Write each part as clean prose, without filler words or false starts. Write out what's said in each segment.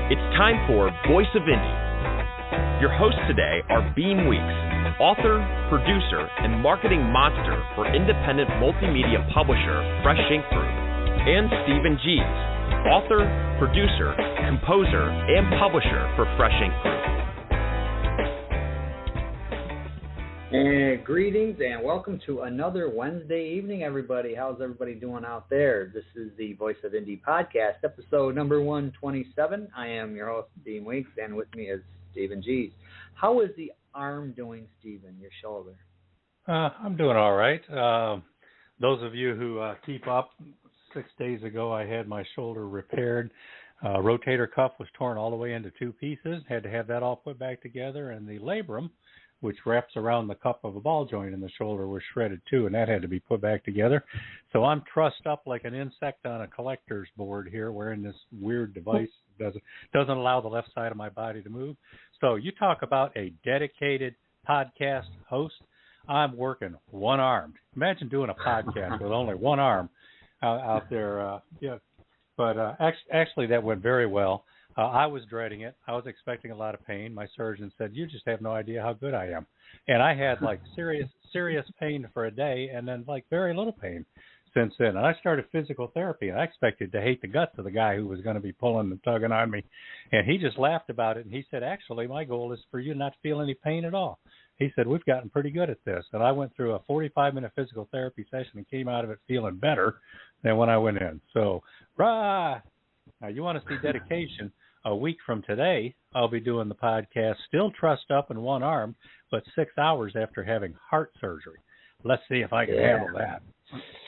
It's time for Voice of Indie. Your hosts today are Beem Weeks, author, producer, and marketing monster for independent multimedia publisher Fresh Ink Group, and Stephen Gies, author, producer, composer, and publisher for Fresh Ink Group. And greetings and welcome to another Wednesday evening, everybody. How's everybody doing out there? This is the Voice of Indie podcast, episode number 127. I am your host, Beem Weeks, and with me is Stephen Gies. How is the arm doing, Stephen, your shoulder? I'm doing all right. Those of you who keep up, 6 days ago I had my shoulder repaired. Rotator cuff was torn all the way into two pieces. Had to have that all put back together, and the labrum, which wraps around the cup of a ball joint in the shoulder, was shredded too, and that had to be put back together. So I'm trussed up like an insect on a collector's board here, wearing this weird device that doesn't allow the left side of my body to move. So you talk about a dedicated podcast host. I'm working one-armed. Imagine doing a podcast with only one arm out there. But actually that went very well. I was dreading it. I was expecting a lot of pain. My surgeon said, "You just have no idea how good I am." And I had like serious pain for a day, and then like very little pain since then. And I started physical therapy, and I expected to hate the guts of the guy who was going to be pulling and tugging on me. And he just laughed about it, and he said, "Actually, my goal is for you not to feel any pain at all." He said, "We've gotten pretty good at this." And I went through a 45-minute physical therapy session and came out of it feeling better than when I went in. So, rah! Now, you want to see dedication. A week from today, I'll be doing the podcast still trussed up in one arm, but 6 hours after having heart surgery. Let's see if I can handle that.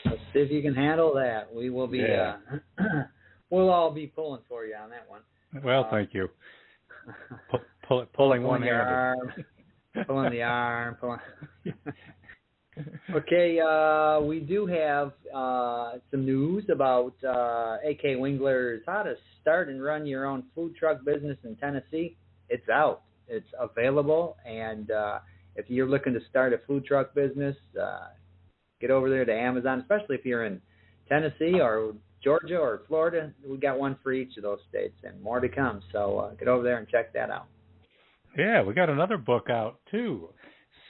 Let's see if you can handle that. We will be, we'll all be pulling for you on that one. Well, thank you. Pulling one-handed. Pulling the arm. Okay, we do have some news about AK Wingler's how to start and run your own food truck business in Tennessee. It's out. It's available. And if you're looking to start a food truck business, get over there to Amazon, especially if you're in Tennessee or Georgia or Florida. We got one for each of those states and more to come. So get over there and check that out. Yeah, we got another book out, too.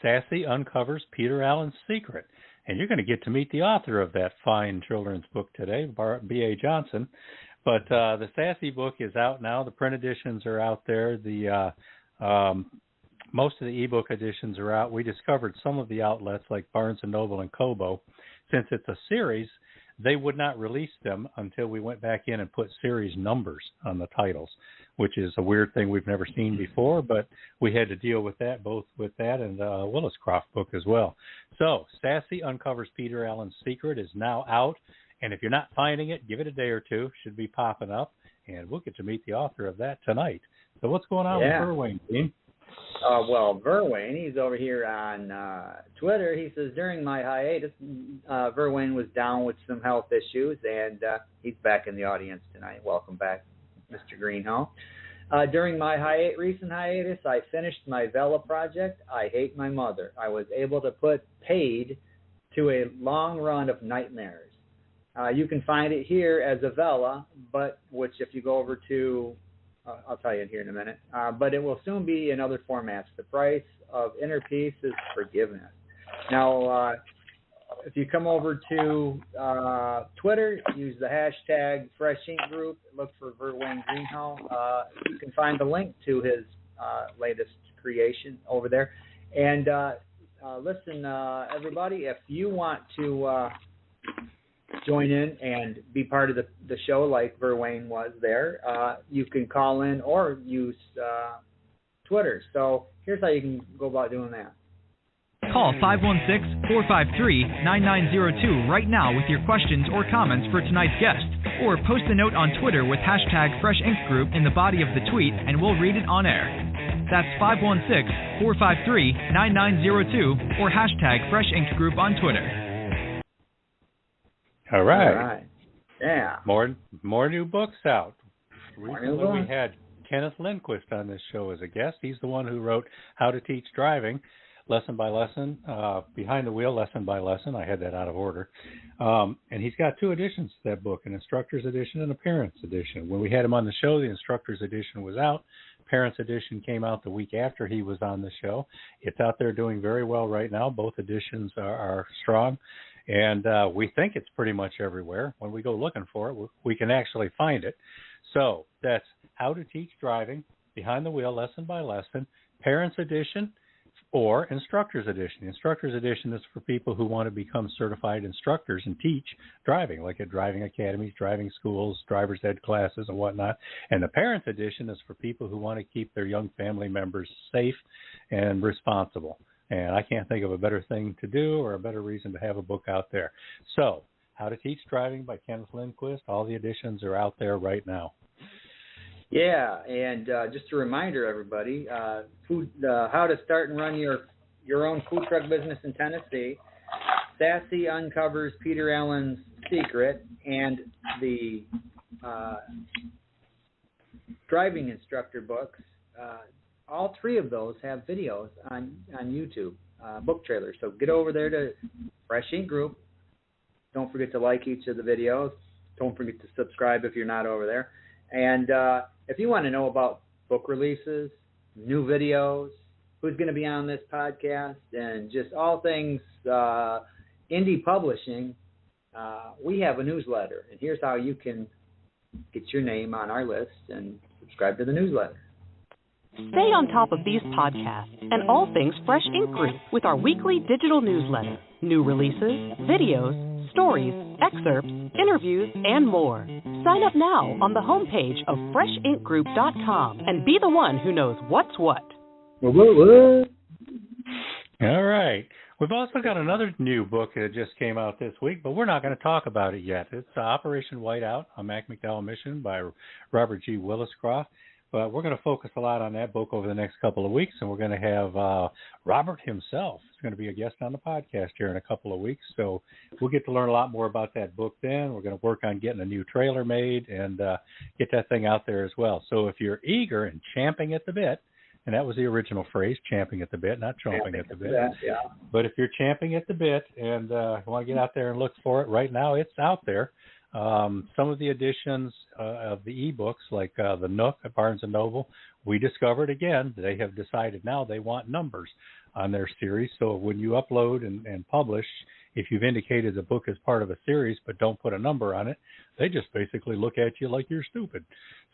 Sassy Uncovers Peter Allen's Secret. And you're going to get to meet the author of that fine children's book today, B.A. Johnson. But the Sassy book is out now. The print editions are out there. The most of the ebook editions are out. We discovered some of the outlets like Barnes & Noble and Kobo. Since it's a series, they would not release them until we went back in and put series numbers on the titles, which is a weird thing we've never seen before, but we had to deal with that, both with that and the Willis Croft book as well. So, Sassy Uncovers Peter Allen's Secret is now out, and if you're not finding it, give it a day or two. Should be popping up, and we'll get to meet the author of that tonight. So what's going on with Verwayne, Dean? Well, Verwayne, he's over here on Twitter. He says, during my hiatus, Verwayne was down with some health issues, and he's back in the audience tonight. Welcome back, Mr. Greenhall. During my recent hiatus, I finished my Vela project, I Hate My Mother. I was able to put paid to a long run of nightmares. You can find it here as a Vela, but which if you go over to I'll tell you here in a minute. But it will soon be in other formats. The price of inner peace is forgiveness. Now, if you come over to Twitter, use the hashtag Fresh Ink Group. Look for Verwayne Greenhall. You can find the link to his latest creation over there. And listen, everybody, if you want to join in and be part of the show like Verwayne was there, you can call in or use Twitter. So here's how you can go about doing that. Call 516-453-9902 right now with your questions or comments for tonight's guest. Or post a note on Twitter with hashtag Fresh Ink Group in the body of the tweet and we'll read it on air. That's 516-453-9902 or hashtag Fresh Ink Group on Twitter. All right. Yeah. More new books out. Recently we had Kenneth Lindquist on this show as a guest. He's the one who wrote How to Teach Driving. lesson by lesson, Behind the Wheel, lesson by lesson. I had that out of order. And he's got 2 editions to that book, an instructor's edition and a parent's edition. When we had him on the show, the instructor's edition was out. Parent's edition came out the week after he was on the show. It's out there doing very well right now. Both editions are strong. And we think it's pretty much everywhere. When we go looking for it, we can actually find it. So that's How to Teach Driving, Behind the Wheel, lesson by lesson, Parents Edition, or Instructor's Edition. The Instructor's Edition is for people who want to become certified instructors and teach driving, like at driving academies, driving schools, driver's ed classes, and whatnot. And the Parents Edition is for people who want to keep their young family members safe and responsible. And I can't think of a better thing to do or a better reason to have a book out there. So, How to Teach Driving by Kenneth Lindquist. All the editions are out there right now. Yeah, and just a reminder, everybody, how to start and run your own food truck business in Tennessee. Sassy uncovers Peter Allen's secret, and the driving instructor books. All 3 of those have videos on YouTube, book trailers. So get over there to Fresh Ink Group. Don't forget to like each of the videos. Don't forget to subscribe if you're not over there. And if you want to know about book releases, new videos, who's going to be on this podcast, and just all things indie publishing, we have a newsletter. And here's how you can get your name on our list and subscribe to the newsletter. Stay on top of these podcasts and all things Fresh Ink Group with our weekly digital newsletter, new releases, videos, stories, excerpts, interviews, and more. Sign up now on the homepage of freshinkgroup.com and be the one who knows what's what. All right. We've also got another new book that just came out this week, but we're not going to talk about it yet. It's Operation Whiteout, a Mac McDowell mission by Robert G. Williscroft. But we're going to focus a lot on that book over the next couple of weeks, and we're going to have Robert himself is going to be a guest on the podcast here in a couple of weeks. So we'll get to learn a lot more about that book then. We're going to work on getting a new trailer made and get that thing out there as well. So if you're eager and champing at the bit, and that was the original phrase, champing at the bit, not chomping at the bit. Yeah. But if you're champing at the bit and want to get out there and look for it, right now it's out there. Some of the editions of the ebooks, like the Nook at Barnes & Noble, we discovered again they have decided now they want numbers on their series. So when you upload and publish, if you've indicated the book is part of a series but don't put a number on it, they just basically look at you like you're stupid.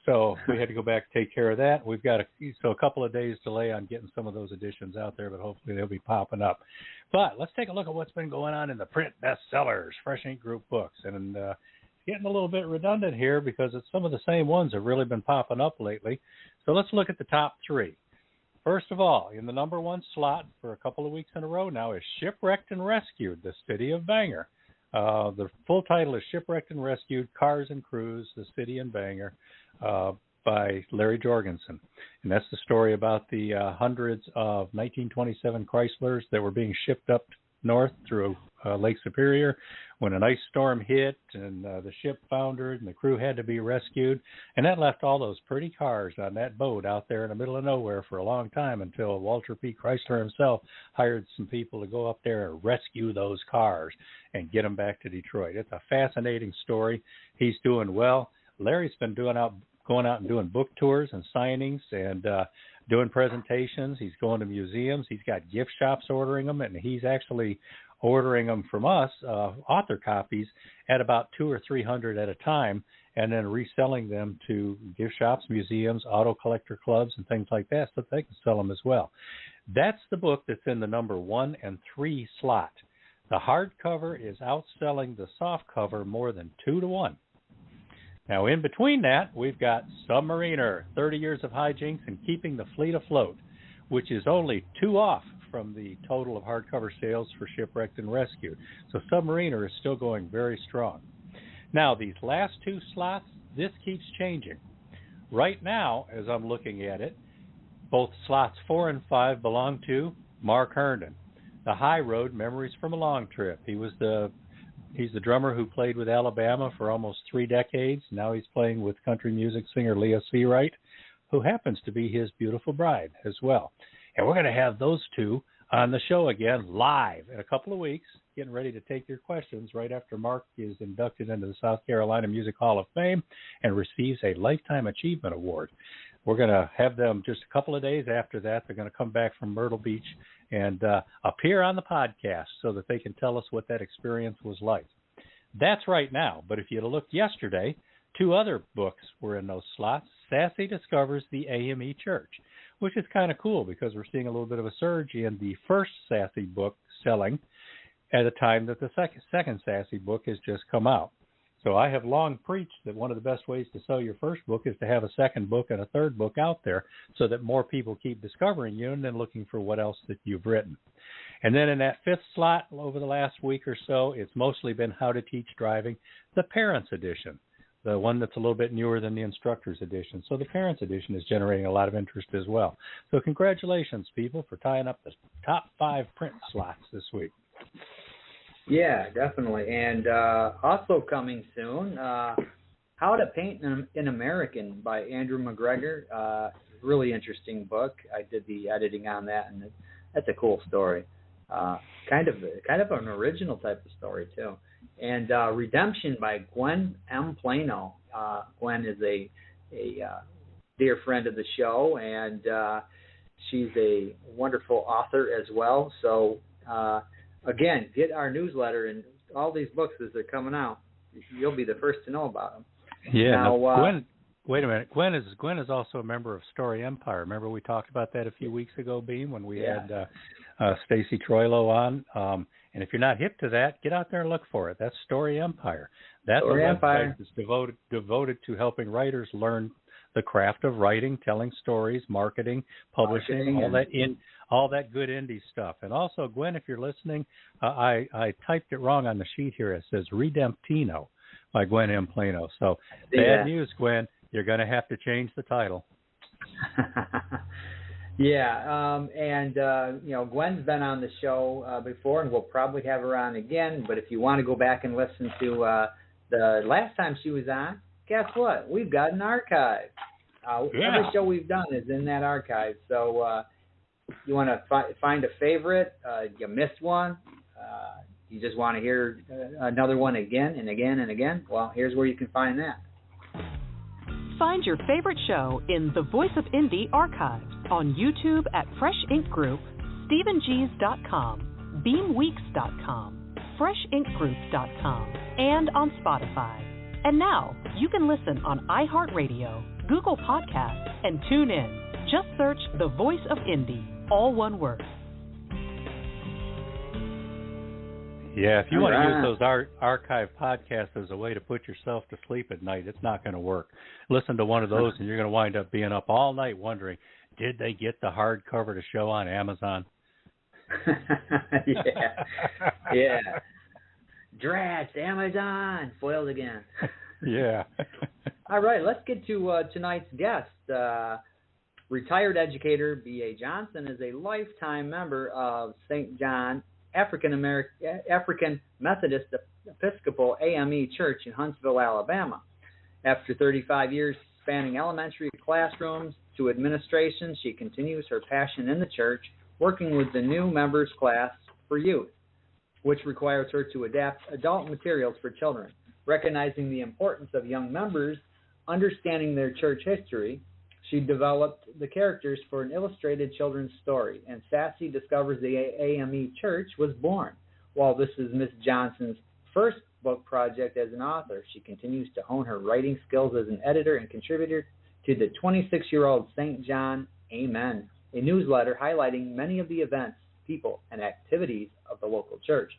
So we had to go back and take care of that. We've got a couple of days delay on getting some of those editions out there, but hopefully they'll be popping up. But let's take a look at what's been going on in the print bestsellers, Fresh Ink Group books. And getting a little bit redundant here because it's some of the same ones have really been popping up lately. So let's look at the top 3. First of all, in the number 1 slot for a couple of weeks in a row now is Shipwrecked and Rescued, the City of Bangor. The full title is Shipwrecked and Rescued, Cars and Crews, the City and Bangor, by Larry Jorgensen. And that's the story about the hundreds of 1927 Chryslers that were being shipped up north through Lake Superior when an ice storm hit and the ship foundered and the crew had to be rescued. And that left all those pretty cars on that boat out there in the middle of nowhere for a long time until Walter P. Chrysler himself hired some people to go up there and rescue those cars and get them back to Detroit. It's a fascinating story. He's doing well. Larry's been going out and doing book tours and signings and doing presentations. He's going to museums. He's got gift shops ordering them, and he's actually ordering them from us, author copies, at about 200 or 300 at a time, and then reselling them to gift shops, museums, auto collector clubs, and things like that so they can sell them as well. That's the book that's in the number 1 and 3 slot. The hardcover is outselling the softcover more than 2 to 1. Now, in between that, we've got Submariner, 30 Years of Hijinks and Keeping the Fleet Afloat, which is only 2 off from the total of hardcover sales for Shipwrecked and Rescued. So Submariner is still going very strong. Now, these last 2 slots, this keeps changing. Right now, as I'm looking at it, both slots 4 and 5 belong to Mark Herndon. The High Road, Memories from a Long Trip. He's the drummer who played with Alabama for almost 3 decades. Now he's playing with country music singer Leah Seawright, who happens to be his beautiful bride as well. And we're going to have those 2 on the show again live in a couple of weeks, getting ready to take your questions right after Mark is inducted into the South Carolina Music Hall of Fame and receives a Lifetime Achievement Award. We're going to have them just a couple of days after that. They're going to come back from Myrtle Beach and appear on the podcast so that they can tell us what that experience was like. That's right now, but if you'd have looked yesterday, 2 other books were in those slots. Sassy Discovers the AME Church, which is kind of cool because we're seeing a little bit of a surge in the first Sassy book selling at a time that the second Sassy book has just come out. So I have long preached that one of the best ways to sell your first book is to have a second book and a third book out there so that more people keep discovering you and then looking for what else that you've written. And then in that 5th slot over the last week or so, it's mostly been How to Teach Driving, the Parents Edition, the one that's a little bit newer than the Instructors Edition. So the Parents Edition is generating a lot of interest as well. So congratulations, people, for tying up the top 5 print slots this week. Yeah, definitely. And also coming soon, How to Paint an American by Andrew McGregor. Really interesting book. I did the editing on that, and that's a cool story. Kind of an original type of story, too. And Redemption by Gwen M. Plano. Gwen is a dear friend of the show, and she's a wonderful author as well. So, again, get our newsletter and all these books as they're coming out. You'll be the first to know about them. Yeah. Now, Gwen, wait a minute. Gwen is also a member of Story Empire. Remember we talked about that a few weeks ago, Beem, when we had Stacy Troilo on. And if you're not hip to that, get out there and look for it. That's Story Empire. That's a website that's devoted to helping writers learn the craft of writing, telling stories, marketing, publishing, all that good indie stuff. And also, Gwen, if you're listening, I typed it wrong on the sheet here. It says Redemptino by Gwen M. Plano. So bad news, Gwen. You're going to have to change the title. Gwen's been on the show before, and we'll probably have her on again. But if you want to go back and listen to the last time she was on, guess what? We've got an archive. Every show we've done is in that archive. So you want to find a favorite, you missed one, you just want to hear another one again and again and again, well, here's where you can find that. Find your favorite show in the Voice of Indie archives on YouTube at Fresh Ink Group, StephenG's.com, BeamWeeks.com, FreshInkGroup.com, and on Spotify. And now, you can listen on iHeartRadio, Google Podcasts, and tune in. Just search The Voice of Indie, all one word. Yeah, if you want to use those archive podcasts as a way to put yourself to sleep at night, it's not going to work. Listen to one of those, and you're going to wind up being up all night wondering, did they get the hardcover to show on Amazon? Yeah. Drats, Amazon, foiled again. Yeah. All right, let's get to tonight's guest. Retired educator B.A. Johnson is a lifetime member of St. John African Methodist Episcopal AME Church in Huntsville, Alabama. After 35 years spanning elementary classrooms to administration, she continues her passion in the church, working with the new members class for youth, which requires her to adapt adult materials for children. Recognizing the importance of young members understanding their church history, she developed the characters for an illustrated children's story, and Sassy Discovers the AME Church was born. While this is Miss Johnson's first book project as an author, she continues to hone her writing skills as an editor and contributor to the 26-year-old St. John Amen, a newsletter highlighting many of the events, people, and activities of the local church.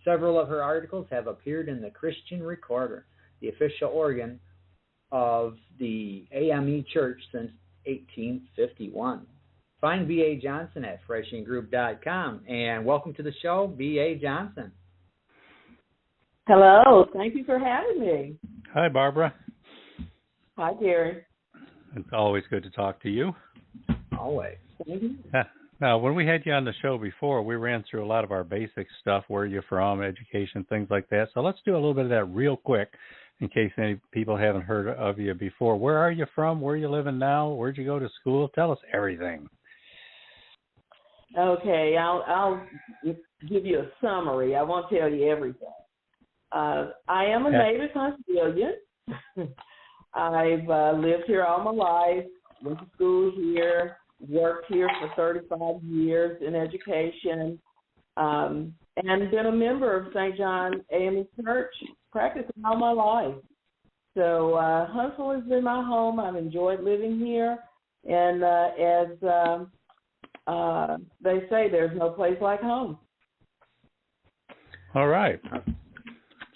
Several of her articles have appeared in the Christian Recorder, the official organ of the AME Church since 1851. Find B.A. Johnson at freshinkgroup.com. And welcome to the show, B.A. Johnson. Hello. Thank you for having me. Hi, Barbara. Hi, Gary. It's always good to talk to you. Always. Now, when we had you on the show before, we ran through a lot of our basic stuff, where you're from, education, things like that. So let's do a little bit of that real quick in case any people haven't heard of you before. Where are you from? Where are you living now? Where'd you go to school? Tell us everything. Okay, I'll give you a summary. I won't tell you everything. I am a native Huntsvillian. I've lived here all my life, went to school here, worked here for 35 years in education, and been a member of St. John AME Church, practicing all my life. So Huntsville has been my home. I've enjoyed living here. And as they say, there's no place like home. All right.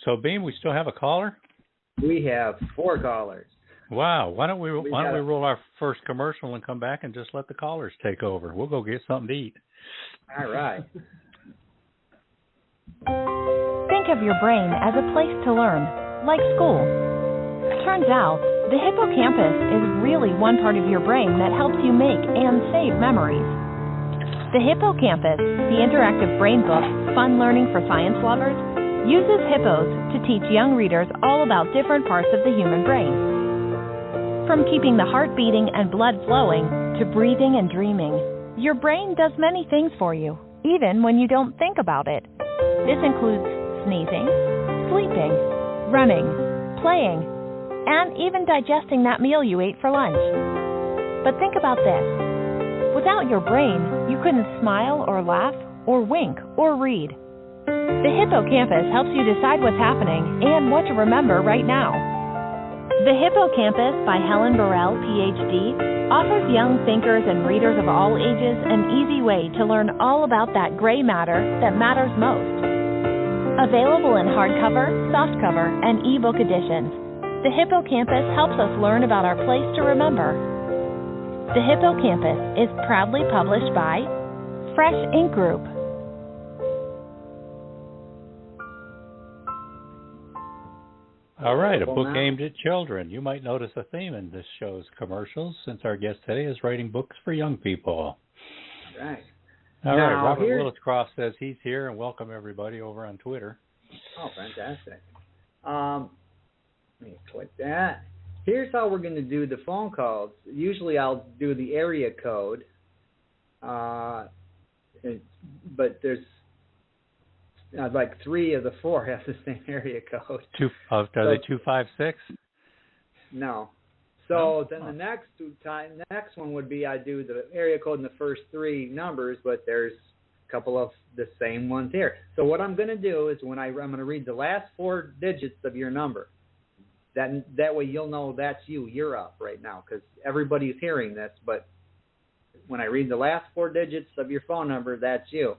So, Beem, we still have a caller? We have 4 callers. Wow. Why don't we roll our first commercial and come back and just let the callers take over? We'll go get something to eat. All right. Think of your brain as a place to learn, like school. Turns out, the hippocampus is really one part of your brain that helps you make and save memories. The hippocampus, the interactive brain book, fun learning for science lovers, uses hippos to teach young readers all about different parts of the human brain. From keeping the heart beating and blood flowing to breathing and dreaming, your brain does many things for you, even when you don't think about it. This includes sneezing, sleeping, running, playing, and even digesting that meal you ate for lunch. But think about this. Without your brain, you couldn't smile or laugh or wink or read. The hippocampus helps you decide what's happening and what to remember right now. The Hippocampus by Helen Burrell, Ph.D., offers young thinkers and readers of all ages an easy way to learn all about that gray matter that matters most. Available in hardcover, softcover, and ebook editions, the Hippocampus helps us learn about our place to remember. The Hippocampus is proudly published by Fresh Ink Group. All right, a book aimed at children. You might notice a theme in this show's commercials since our guest today is writing books for young people. All right. All right, Robert Williscroft says he's here, and welcome everybody over on Twitter. Oh, fantastic. Let me click that. Here's how we're going to do the phone calls. Usually I'll do the area code, but there's like 3 of the 4 have the same area code. Are they 256? No. So then the next one would be I do the area code in the first 3 numbers, but there's a couple of the same ones here. So what I'm going to do is I'm going to read the last 4 digits of your number. That way you'll know that's you. You're up right now because everybody's hearing this. But when I read the last 4 digits of your phone number, that's you.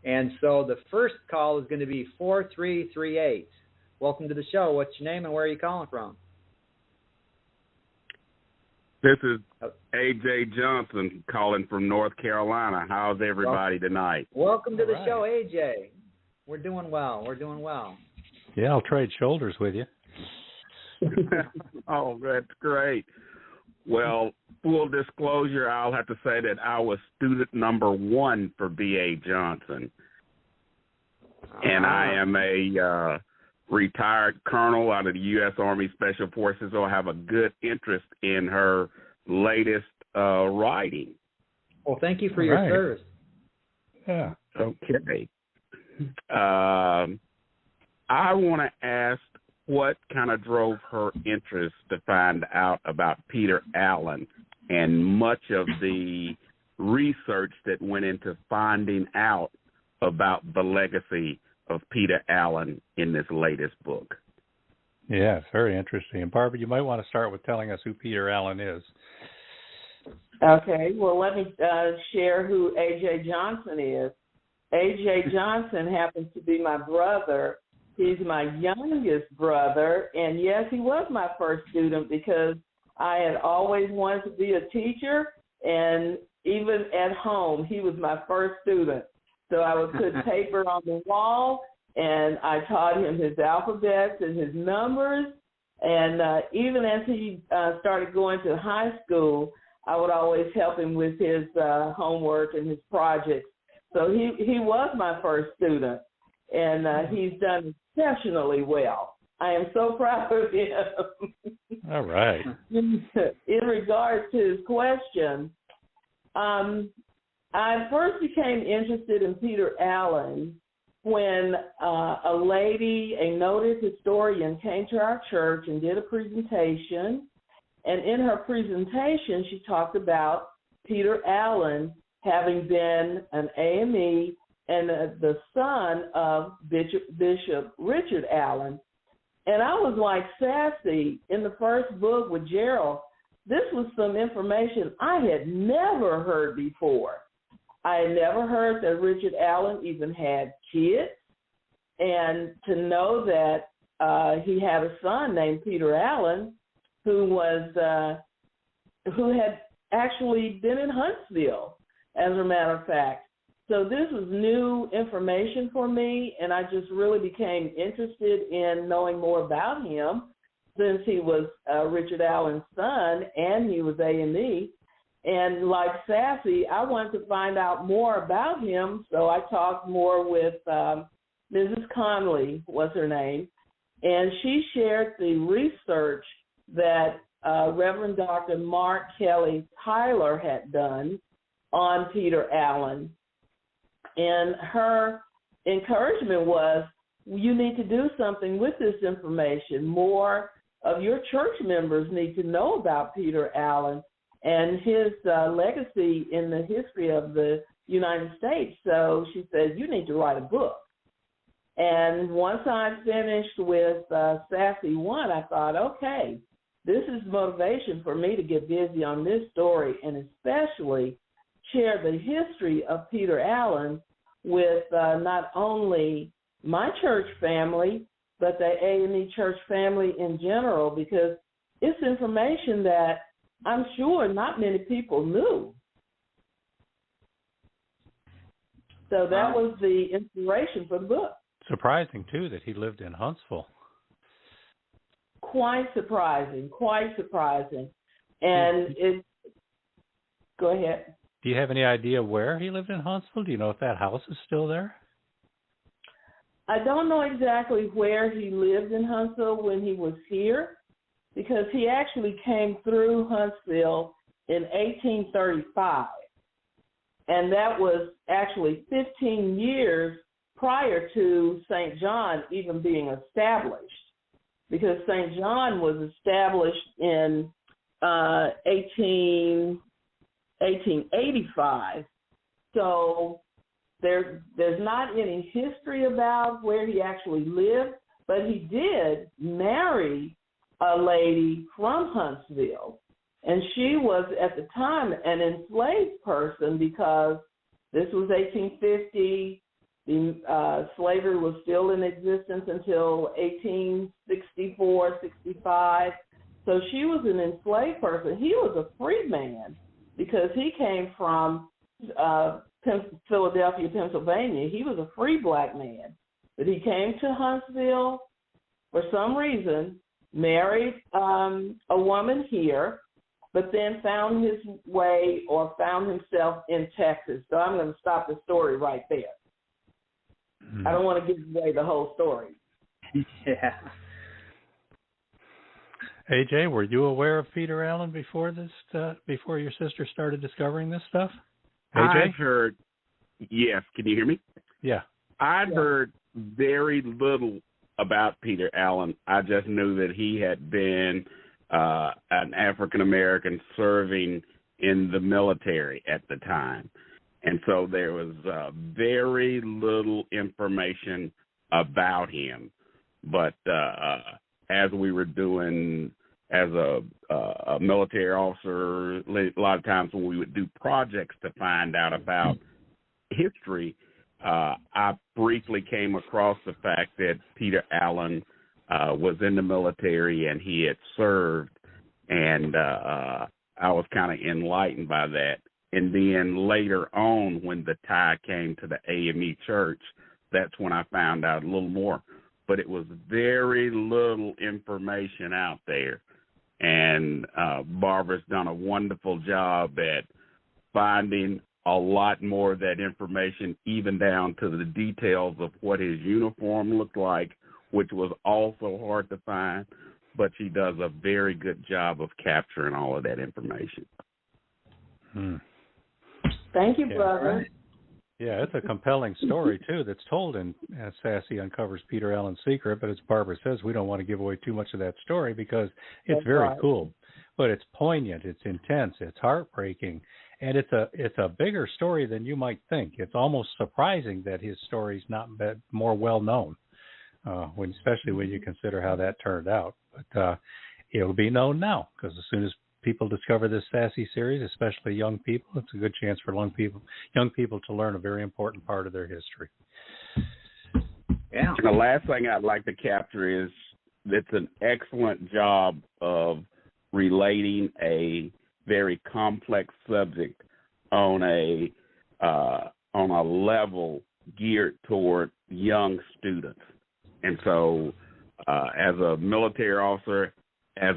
And so the first call is going to be 4338. Welcome to the show. What's your name and where are you calling from? This is A.J. Johnson calling from North Carolina. How's everybody tonight? Welcome to the show, A.J. We're doing well. Yeah, I'll trade shoulders with you. Oh, that's great. Well, full disclosure, I'll have to say that I was student number 1 for B.A. Johnson. And I am a retired colonel out of the U.S. Army Special Forces, so I have a good interest in her latest writing. Well, thank you for your service. Yeah. Okay. I want to ask what kind of drove her interest to find out about Peter Allen and much of the research that went into finding out about the legacy of Peter Allen in this latest book. Yeah, it's very interesting. And Barbara, you might want to start with telling us who Peter Allen is. Okay, well, let me share who A.J. Johnson is. A.J. Johnson happens to be my brother. He's my youngest brother, and yes, he was my first student because I had always wanted to be a teacher, and even at home, he was my first student. So I would put paper on the wall, and I taught him his alphabets and his numbers, and even as he started going to high school, I would always help him with his homework and his projects. So he was my first student, and he's done exceptionally well. I am so proud of him. All right. In regards to his question, I first became interested in Peter Allen when a lady, a noted historian, came to our church and did a presentation. And in her presentation, she talked about Peter Allen having been an AME and the son of Bishop Richard Allen. And I was like, Sassy, in the first book with Gerald, this was some information I had never heard before. I had never heard that Richard Allen even had kids, and to know that he had a son named Peter Allen who had actually been in Huntsville, as a matter of fact. So this was new information for me, and I just really became interested in knowing more about him since he was Richard Allen's son and he was AME. And like Sassy, I wanted to find out more about him, so I talked more with Mrs. Conley, was her name, and she shared the research that Reverend Dr. Mark Kelly Tyler had done on Peter Allen. And her encouragement was, you need to do something with this information. More of your church members need to know about Peter Allen and his legacy in the history of the United States. So she said, you need to write a book. And once I finished with Sassy 1, I thought, okay, this is motivation for me to get busy on this story and especially share the history of Peter Allen with not only my church family, but the AME church family in general, because it's information that I'm sure not many people knew. So that was the inspiration for the book. Surprising, too, that he lived in Huntsville. Quite surprising. And go ahead. Do you have any idea where he lived in Huntsville? Do you know if that house is still there? I don't know exactly where he lived in Huntsville when he was here, because he actually came through Huntsville in 1835. And that was actually 15 years prior to St. John even being established, because St. John was established in 1885. So there's not any history about where he actually lived, but he did marry a lady from Huntsville, and she was at the time an enslaved person, because this was 1850. Slavery was still in existence until 1864, 65. So she was an enslaved person. He was a free man because he came from Philadelphia, Pennsylvania. He was a free black man. But he came to Huntsville for some reason, married a woman here, but then found his way or found himself in Texas. So I'm going to stop the story right there. I don't want to give away the whole story. Yeah. AJ, were you aware of Peter Allen before this? Before your sister started discovering this stuff? AJ? I've heard. Yes, can you hear me? Yeah. I'd heard very little about Peter Allen. I just knew that he had been an African American serving in the military at the time. And so there was very little information about him. But as we were doing as a military officer, a lot of times when we would do projects to find out about history, I briefly came across the fact that Peter Allen was in the military and he had served, and I was kind of enlightened by that. And then later on, when the tie came to the AME church, that's when I found out a little more. But it was very little information out there. And Barbara's done a wonderful job at finding a lot more of that information, even down to the details of what his uniform looked like, which was also hard to find. But she does a very good job of capturing all of that information. Thank you, brother. Yeah, it's a compelling story, too, that's told in Sassy Uncovers Peter Allen's Secret. But as Barbara says, we don't want to give away too much of that story because it's That's very right. cool. But it's poignant, it's intense, it's heartbreaking, and it's a bigger story than you might think. It's almost surprising that his story's not more well known, especially when you consider how that turned out. But it'll be known now because as soon as people discover this Sassy series, especially young people, it's a good chance for young people to learn a very important part of their history. Yeah. And the last thing I'd like to capture is it's an excellent job of relating a very complex subject on a level geared toward young students. And so as a military officer, as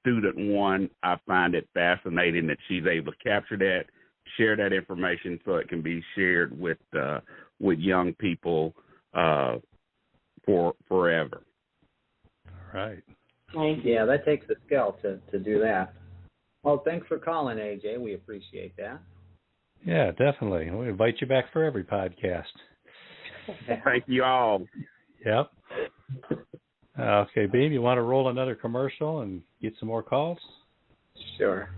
student one, I find it fascinating that she's able to capture that, share that information so it can be shared with young people for forever. All right. Thank you. Yeah, that takes a skill to do that. Well, thanks for calling, AJ. We appreciate that. Yeah, definitely. We invite you back for every podcast. Thank you all. Yep. Okay, Beem, you want to roll another commercial and get some more calls? Sure.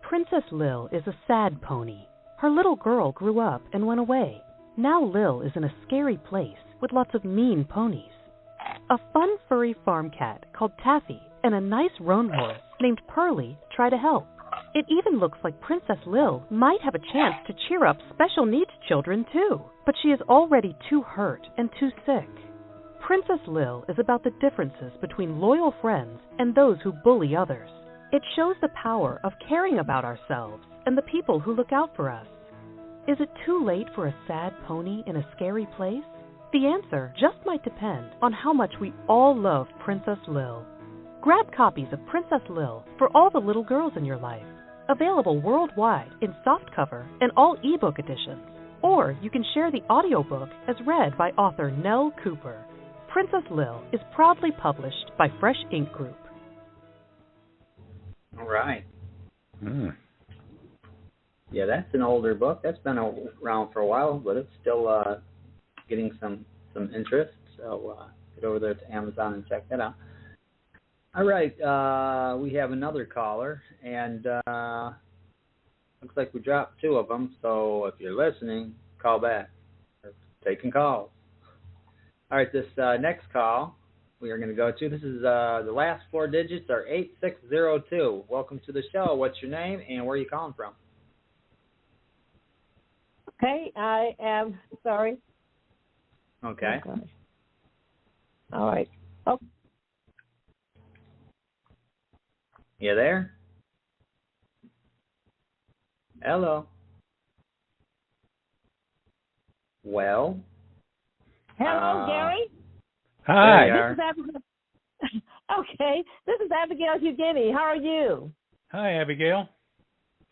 Princess Lil is a sad pony. Her little girl grew up and went away. Now Lil is in a scary place with lots of mean ponies. A fun furry farm cat called Taffy and a nice roan horse named Pearly try to help. It even looks like Princess Lil might have a chance to cheer up special needs children too, but she is already too hurt and too sick. Princess Lil is about the differences between loyal friends and those who bully others. It shows the power of caring about ourselves and the people who look out for us. Is it too late for a sad pony in a scary place? The answer just might depend on how much we all love Princess Lil. Grab copies of Princess Lil for all the little girls in your life. Available worldwide in softcover and all ebook editions. Or you can share the audiobook as read by author Nell Cooper. Princess Lil is proudly published by Fresh Ink Group. All right. Mm. Yeah, that's an older book. That's been around for a while, but it's still getting some interest. So get over there to Amazon and check that out. All right, we have another caller, and looks like we dropped two of them. So if you're listening, call back. We're taking calls. All right, this next call we are going to go to. This is the last four digits are 8602. Welcome to the show. What's your name and where are you calling from? Okay, I am sorry. Okay. All right. Oh. You there? Hello. Well. Hello, Gary. Hi. There This is okay. This is Abigail Hugini. How are you? Hi, Abigail.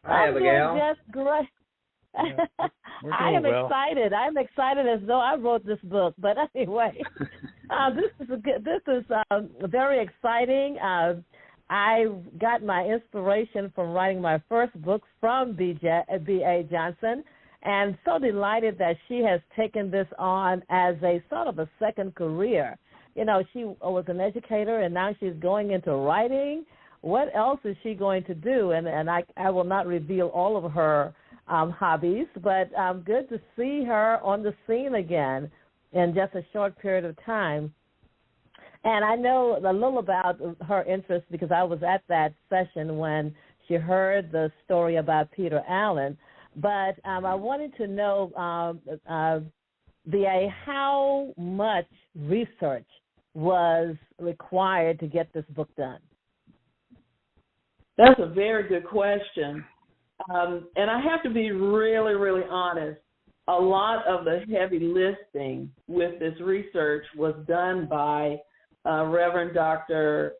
Hi, I'm Abigail. doing just great. Yeah, we're I am doing well. excited. I'm excited as though I wrote this book. But anyway, this is very exciting. I got my inspiration from writing my first book from B.A. Johnson, and so delighted that she has taken this on as a sort of a second career. You know, she was an educator, and now she's going into writing. What else is she going to do? And I will not reveal all of her hobbies, but good to see her on the scene again in just a short period of time. And I know a little about her interest because I was at that session when she heard the story about Peter Allen. But I wanted to know, B.A., how much research was required to get this book done? That's a very good question. And I have to be really, really honest. A lot of the heavy lifting with this research was done by Reverend Dr.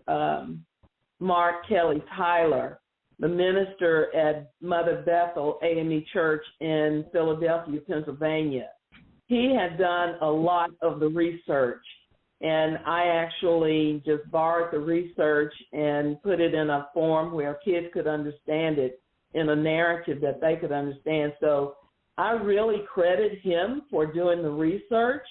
Mark Kelly Tyler, the minister at Mother Bethel AME Church in Philadelphia, Pennsylvania. He had done a lot of the research, And I actually just borrowed the research and put it in a form where kids could understand it in a narrative that they could understand. So I really credit him for doing the research.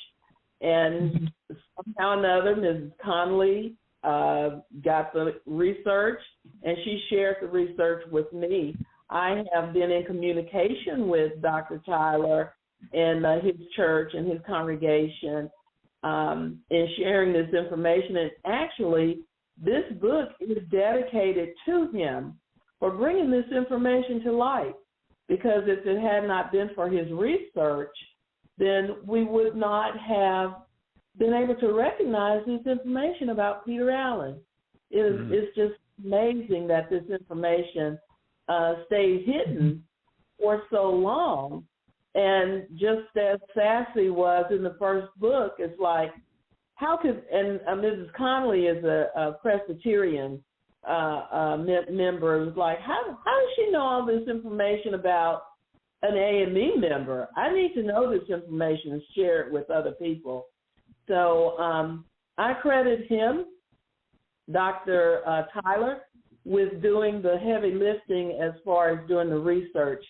And somehow or another, Mrs. Conley got the research, and she shared the research with me. I have been in communication with Dr. Tyler and his church and his congregation in sharing this information. And actually, this book is dedicated to him for bringing this information to light, because if it had not been for his research, then we would not have been able to recognize this information about Peter Allen. It's just amazing that this information stayed hidden for so long. And just as Sassy was in the first book, it's like, how could, and Mrs. Conley is a Presbyterian member. It was like, how does she know all this information about an AME member? I need to know this information and share it with other people. So I credit him, Dr. Tyler, with doing the heavy lifting as far as doing the research.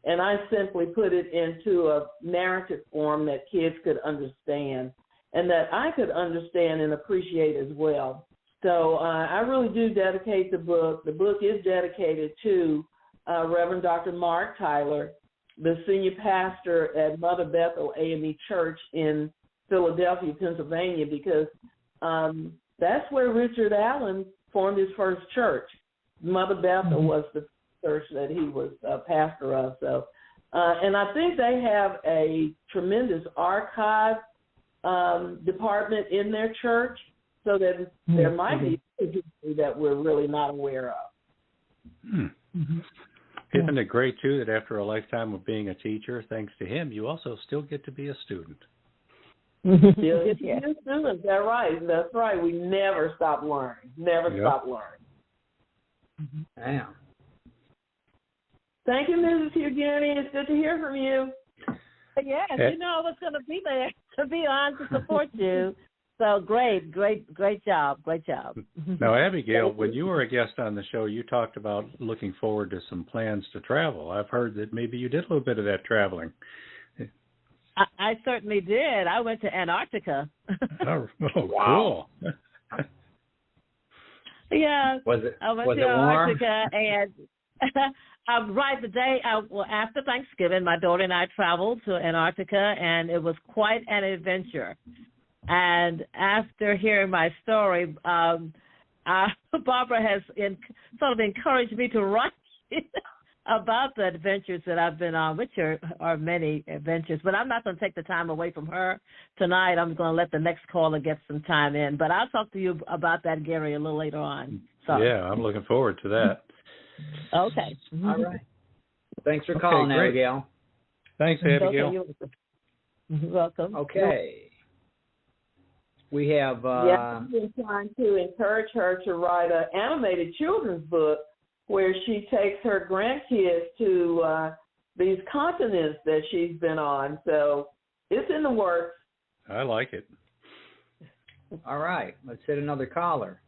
And I simply put it into a narrative form that kids could understand and that I could understand and appreciate as well. So I really do dedicate the book. The book is dedicated to Reverend Dr. Mark Tyler, the senior pastor at Mother Bethel AME Church in Philadelphia, Pennsylvania, because that's where Richard Allen formed his first church. Mother Bethel was the church that he was a pastor of. So, and I think they have a tremendous archive department in their church, so that there might be history that we're really not aware of. Isn't it great, too, that after a lifetime of being a teacher, thanks to him, you also still get to be a student? Still get to be a student. That's right. We never stop learning. Stop learning. Damn. Thank you, Mrs. Hughini. It's good to hear from you. Yes, you know I was going to be there to be on to support you. So great job. Now, Abigail, when you were a guest on the show, you talked about looking forward to some plans to travel. I've heard that maybe you did a little bit of that traveling. I certainly did. I went to Antarctica. Wow. Cool. Yeah. I went to Antarctica and right the day after Thanksgiving, my daughter and I traveled to Antarctica, and it was quite an adventure. And after hearing my story, Barbara has sort of encouraged me to write about the adventures that I've been on, which are many adventures. But I'm not going to take the time away from her tonight. I'm going to let the next caller get some time in. But I'll talk to you about that, Gary, a little later on. Yeah, I'm looking forward to that. Okay. All right. Thanks for calling, Abigail. Thanks, Abigail. Okay, you're welcome. Okay. We have... I've been trying to encourage her to write an animated children's book where she takes her grandkids to these continents that she's been on. So it's in the works. I like it. All right. Let's hit another caller.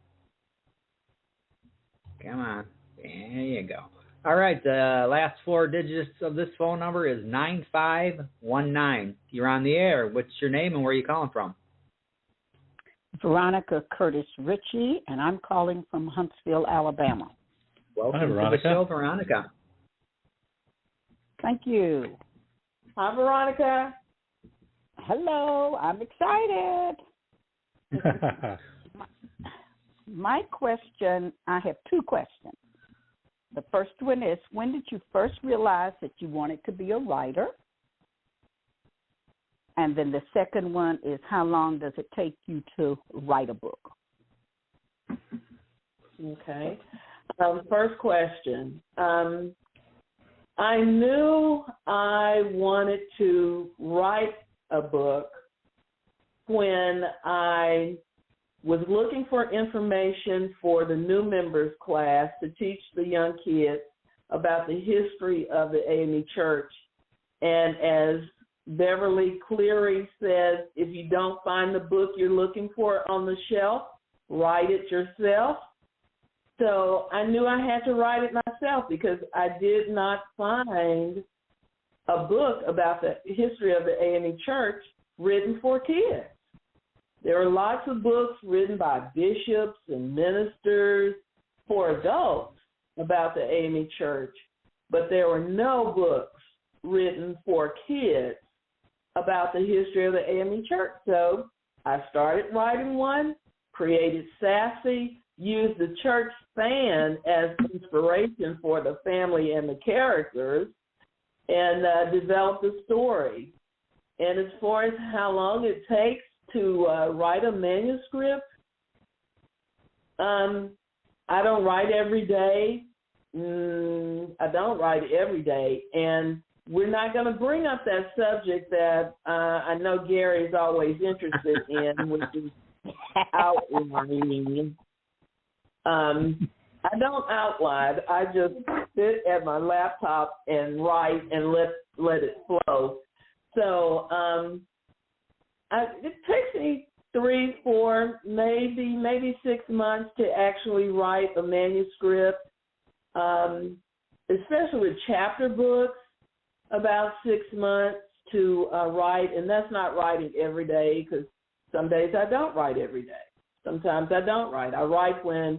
Come on. There you go. All right. The last four digits of this phone number is 9519. You're on the air. What's your name and where are you calling from? Veronica Curtis Ritchie, and I'm calling from Huntsville, Alabama. Welcome Hi, Veronica. to the show, Veronica. Thank you. Hi, Veronica. Hello, I'm excited. My question, I have two questions. The first one is, when did you first realize that you wanted to be a writer? And then the second one is, how long does it take you to write a book? Okay. First question. I knew I wanted to write a book when I was looking for information for the new members class to teach the young kids about the history of the AME Church. And as Beverly Cleary says, if you don't find the book you're looking for on the shelf, write it yourself. So I knew I had to write it myself because I did not find a book about the history of the AME Church written for kids. There are lots of books written by bishops and ministers for adults about the AME Church, but there were no books written for kids about the history of the AME Church. So I started writing one, created Sassy, used the church fan as inspiration for the family and the characters, and developed a story. And as far as how long it takes to write a manuscript, I don't write every day. And we're not going to bring up that subject that I know Gary is always interested in, which is outlining. I don't outline. I just sit at my laptop and write and let it flow. So it takes me 3, 4, maybe 6 months to actually write a manuscript, especially with chapter books, about 6 months to write. And that's not writing every day because some days I don't write every day. Sometimes I don't write. I write when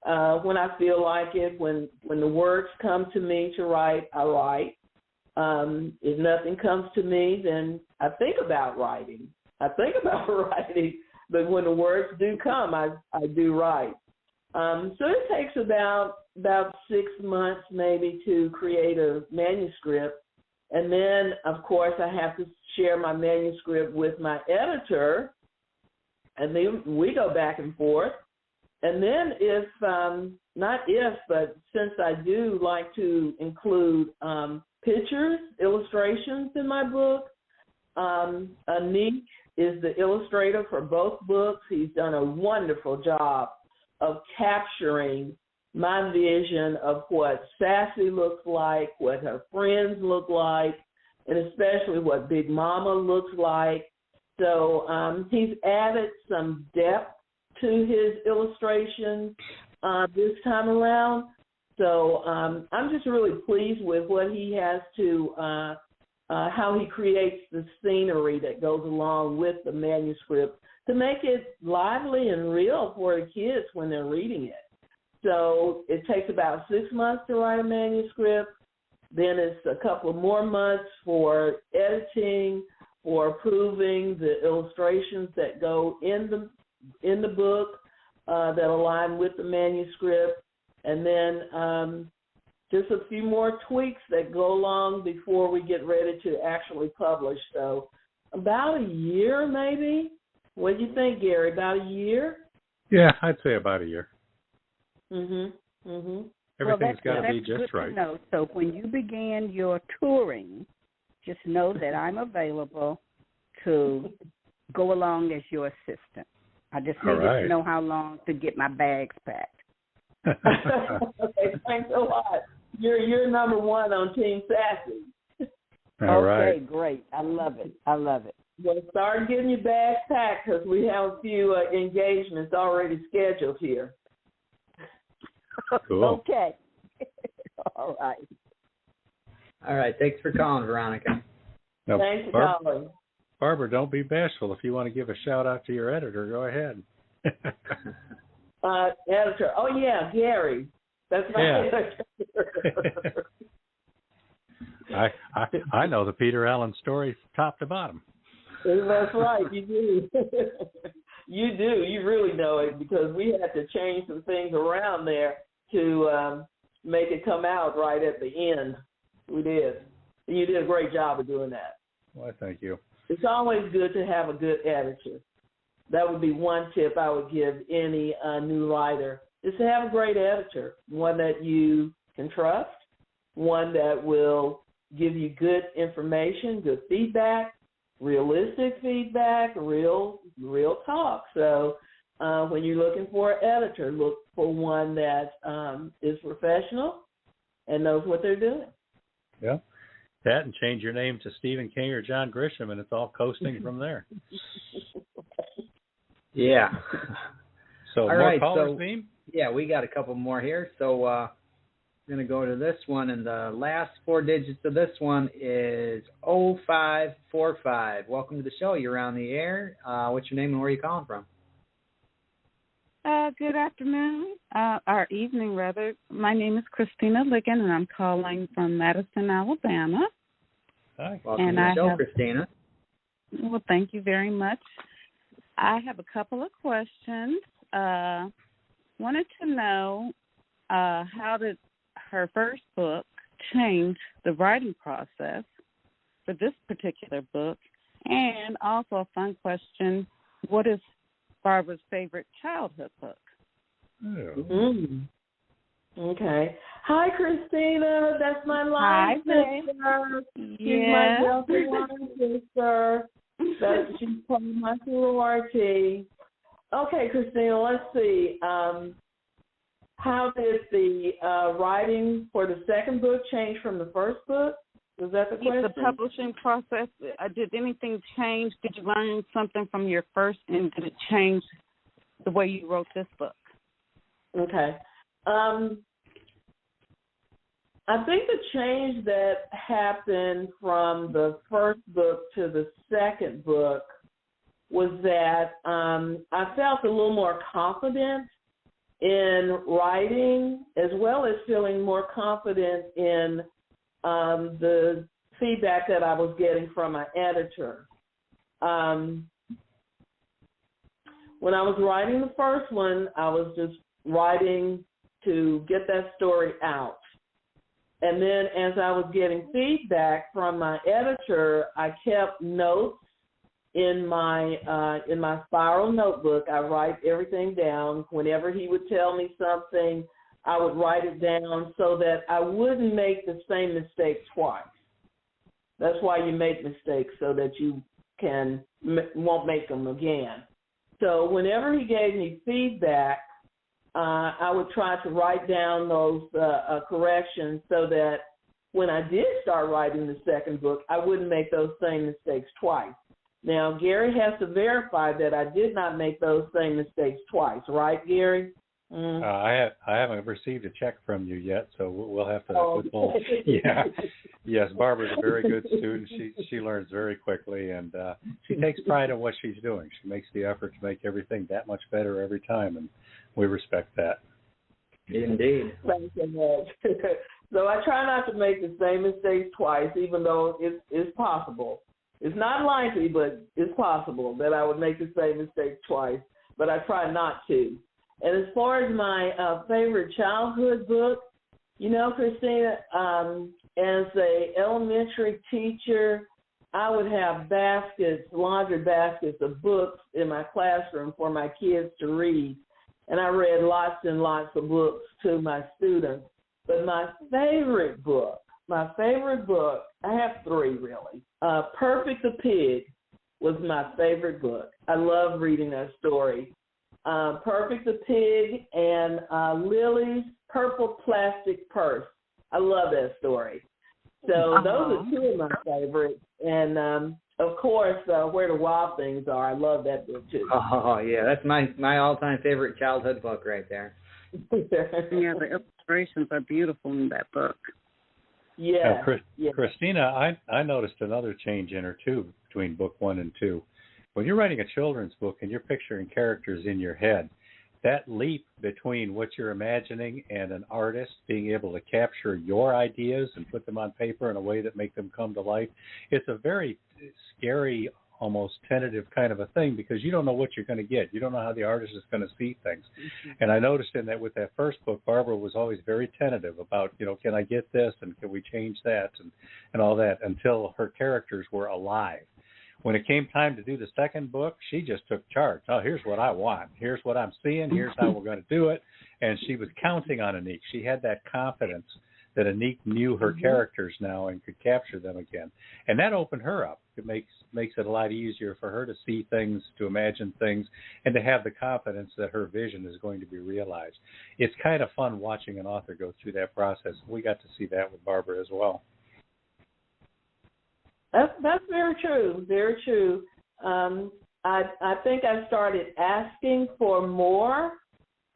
I feel like it. When the words come to me to write, I write. If nothing comes to me, then I think about writing. But when the words do come, I do write. So it takes about 6 months maybe to create a manuscript. And then, of course, I have to share my manuscript with my editor, and then we go back and forth. And then but since I do like to include pictures, illustrations in my book, Anik is the illustrator for both books. He's done a wonderful job of capturing my vision of what Sassy looks like, what her friends look like, and especially what Big Mama looks like. So he's added some depth to his illustration this time around. So I'm just really pleased with what he has to, how he creates the scenery that goes along with the manuscript to make it lively and real for the kids when they're reading it. So it takes about 6 months to write a manuscript. Then it's a couple of more months for editing, for approving the illustrations that go in the book that align with the manuscript, and then just a few more tweaks that go along before we get ready to actually publish. So about a year maybe. What do you think, Gary? About a year? Yeah, I'd say about a year. Everything's got to be just right. To know. So when you begin your touring, just know that I'm available to go along as your assistant. I just need to know how long to get my bags packed. Okay, thanks a lot. You're number one on Team Sassy. Okay, great. I love it. Well, start getting your bags packed because we have a few engagements already scheduled here. Cool. Okay. All right. All right. Thanks for calling, Veronica. No, thanks for calling. Barbara, don't be bashful. If you want to give a shout out to your editor, go ahead. Editor. Oh, yeah, Gary. That's my editor. I know the Peter Allen story top to bottom. That's right. You do. You do. You really know it because we had to change some things around there to make it come out right at the end. We did. You did a great job of doing that. Well, thank you. It's always good to have a good editor. That would be one tip I would give any new writer, is to have a great editor, one that you can trust, one that will give you good information, good feedback, realistic feedback, real talk. So when you're looking for an editor, look for one that is professional and knows what they're doing. Yeah. That and change your name to Stephen King or John Grisham, and it's all coasting from there. Yeah. So all more right, callers, Beem? Yeah, we got a couple more here. So I'm going to go to this one, and the last four digits of this one is 0545. Welcome to the show. You're on the air. What's your name and where are you calling from? Good afternoon, or evening, rather. My name is Christina Ligon, and I'm calling from Madison, Alabama. Hi. Welcome to the show, Christina. Well, thank you very much. I have a couple of questions. Wanted to know how did her first book change the writing process for this particular book? And also a fun question, what is Barbara's favorite childhood book? Okay. Hi, Christina. That's my line sister. She's my welcome sister. She's part of my sorority. Okay, Christina, let's see. How did the writing for the second book change from the first book? Was that the question? The publishing process, did anything change? Did you learn something from your first, and did it change the way you wrote this book? Okay. I think the change that happened from the first book to the second book was that I felt a little more confident in writing, as well as feeling more confident in the feedback that I was getting from my editor. When I was writing the first one, I was just writing to get that story out. And then as I was getting feedback from my editor, I kept notes in my spiral notebook. I write everything down. Whenever he would tell me something, I would write it down so that I wouldn't make the same mistake twice. That's why you make mistakes, so that you won't make them again. So whenever he gave me feedback, I would try to write down those corrections so that when I did start writing the second book, I wouldn't make those same mistakes twice. Now, Gary has to verify that I did not make those same mistakes twice, right, Gary? I haven't received a check from you yet, so we'll have to. Yeah, yes. Barbara's a very good student. She learns very quickly, and she takes pride in what she's doing. She makes the effort to make everything that much better every time, and we respect that. Indeed. Thank you much. So I try not to make the same mistakes twice, even though it's possible. It's not likely, but it's possible that I would make the same mistake twice. But I try not to. And as far as my favorite childhood book, you know, Christina, as a elementary teacher, I would have laundry baskets of books in my classroom for my kids to read. And I read lots and lots of books to my students. But my favorite book, I have three really. Perfect the Pig was my favorite book. I love reading that story. Perfect the Pig and Lily's Purple Plastic Purse. I love that story. So those are two of my favorites. And, of course, Where the Wild Things Are. I love that book, too. Oh, yeah. That's my all-time favorite childhood book right there. Yeah, the illustrations are beautiful in that book. Yeah. Christina, I noticed another change in her, too, between book 1 and 2. When you're writing a children's book and you're picturing characters in your head, that leap between what you're imagining and an artist being able to capture your ideas and put them on paper in a way that make them come to life, it's a very scary, almost tentative kind of a thing, because you don't know what you're going to get. You don't know how the artist is going to see things. Mm-hmm. And I noticed in that with that first book, Barbara was always very tentative about, can I get this and can we change that and all that, until her characters were alive. When it came time to do the second book, she just took charge. Oh, here's what I want. Here's what I'm seeing. Here's how we're going to do it. And she was counting on Anique. She had that confidence that Anique knew her characters now and could capture them again. And that opened her up. It makes it a lot easier for her to see things, to imagine things, and to have the confidence that her vision is going to be realized. It's kind of fun watching an author go through that process. We got to see that with Barbara as well. That's very true. Very true. I think I started asking for more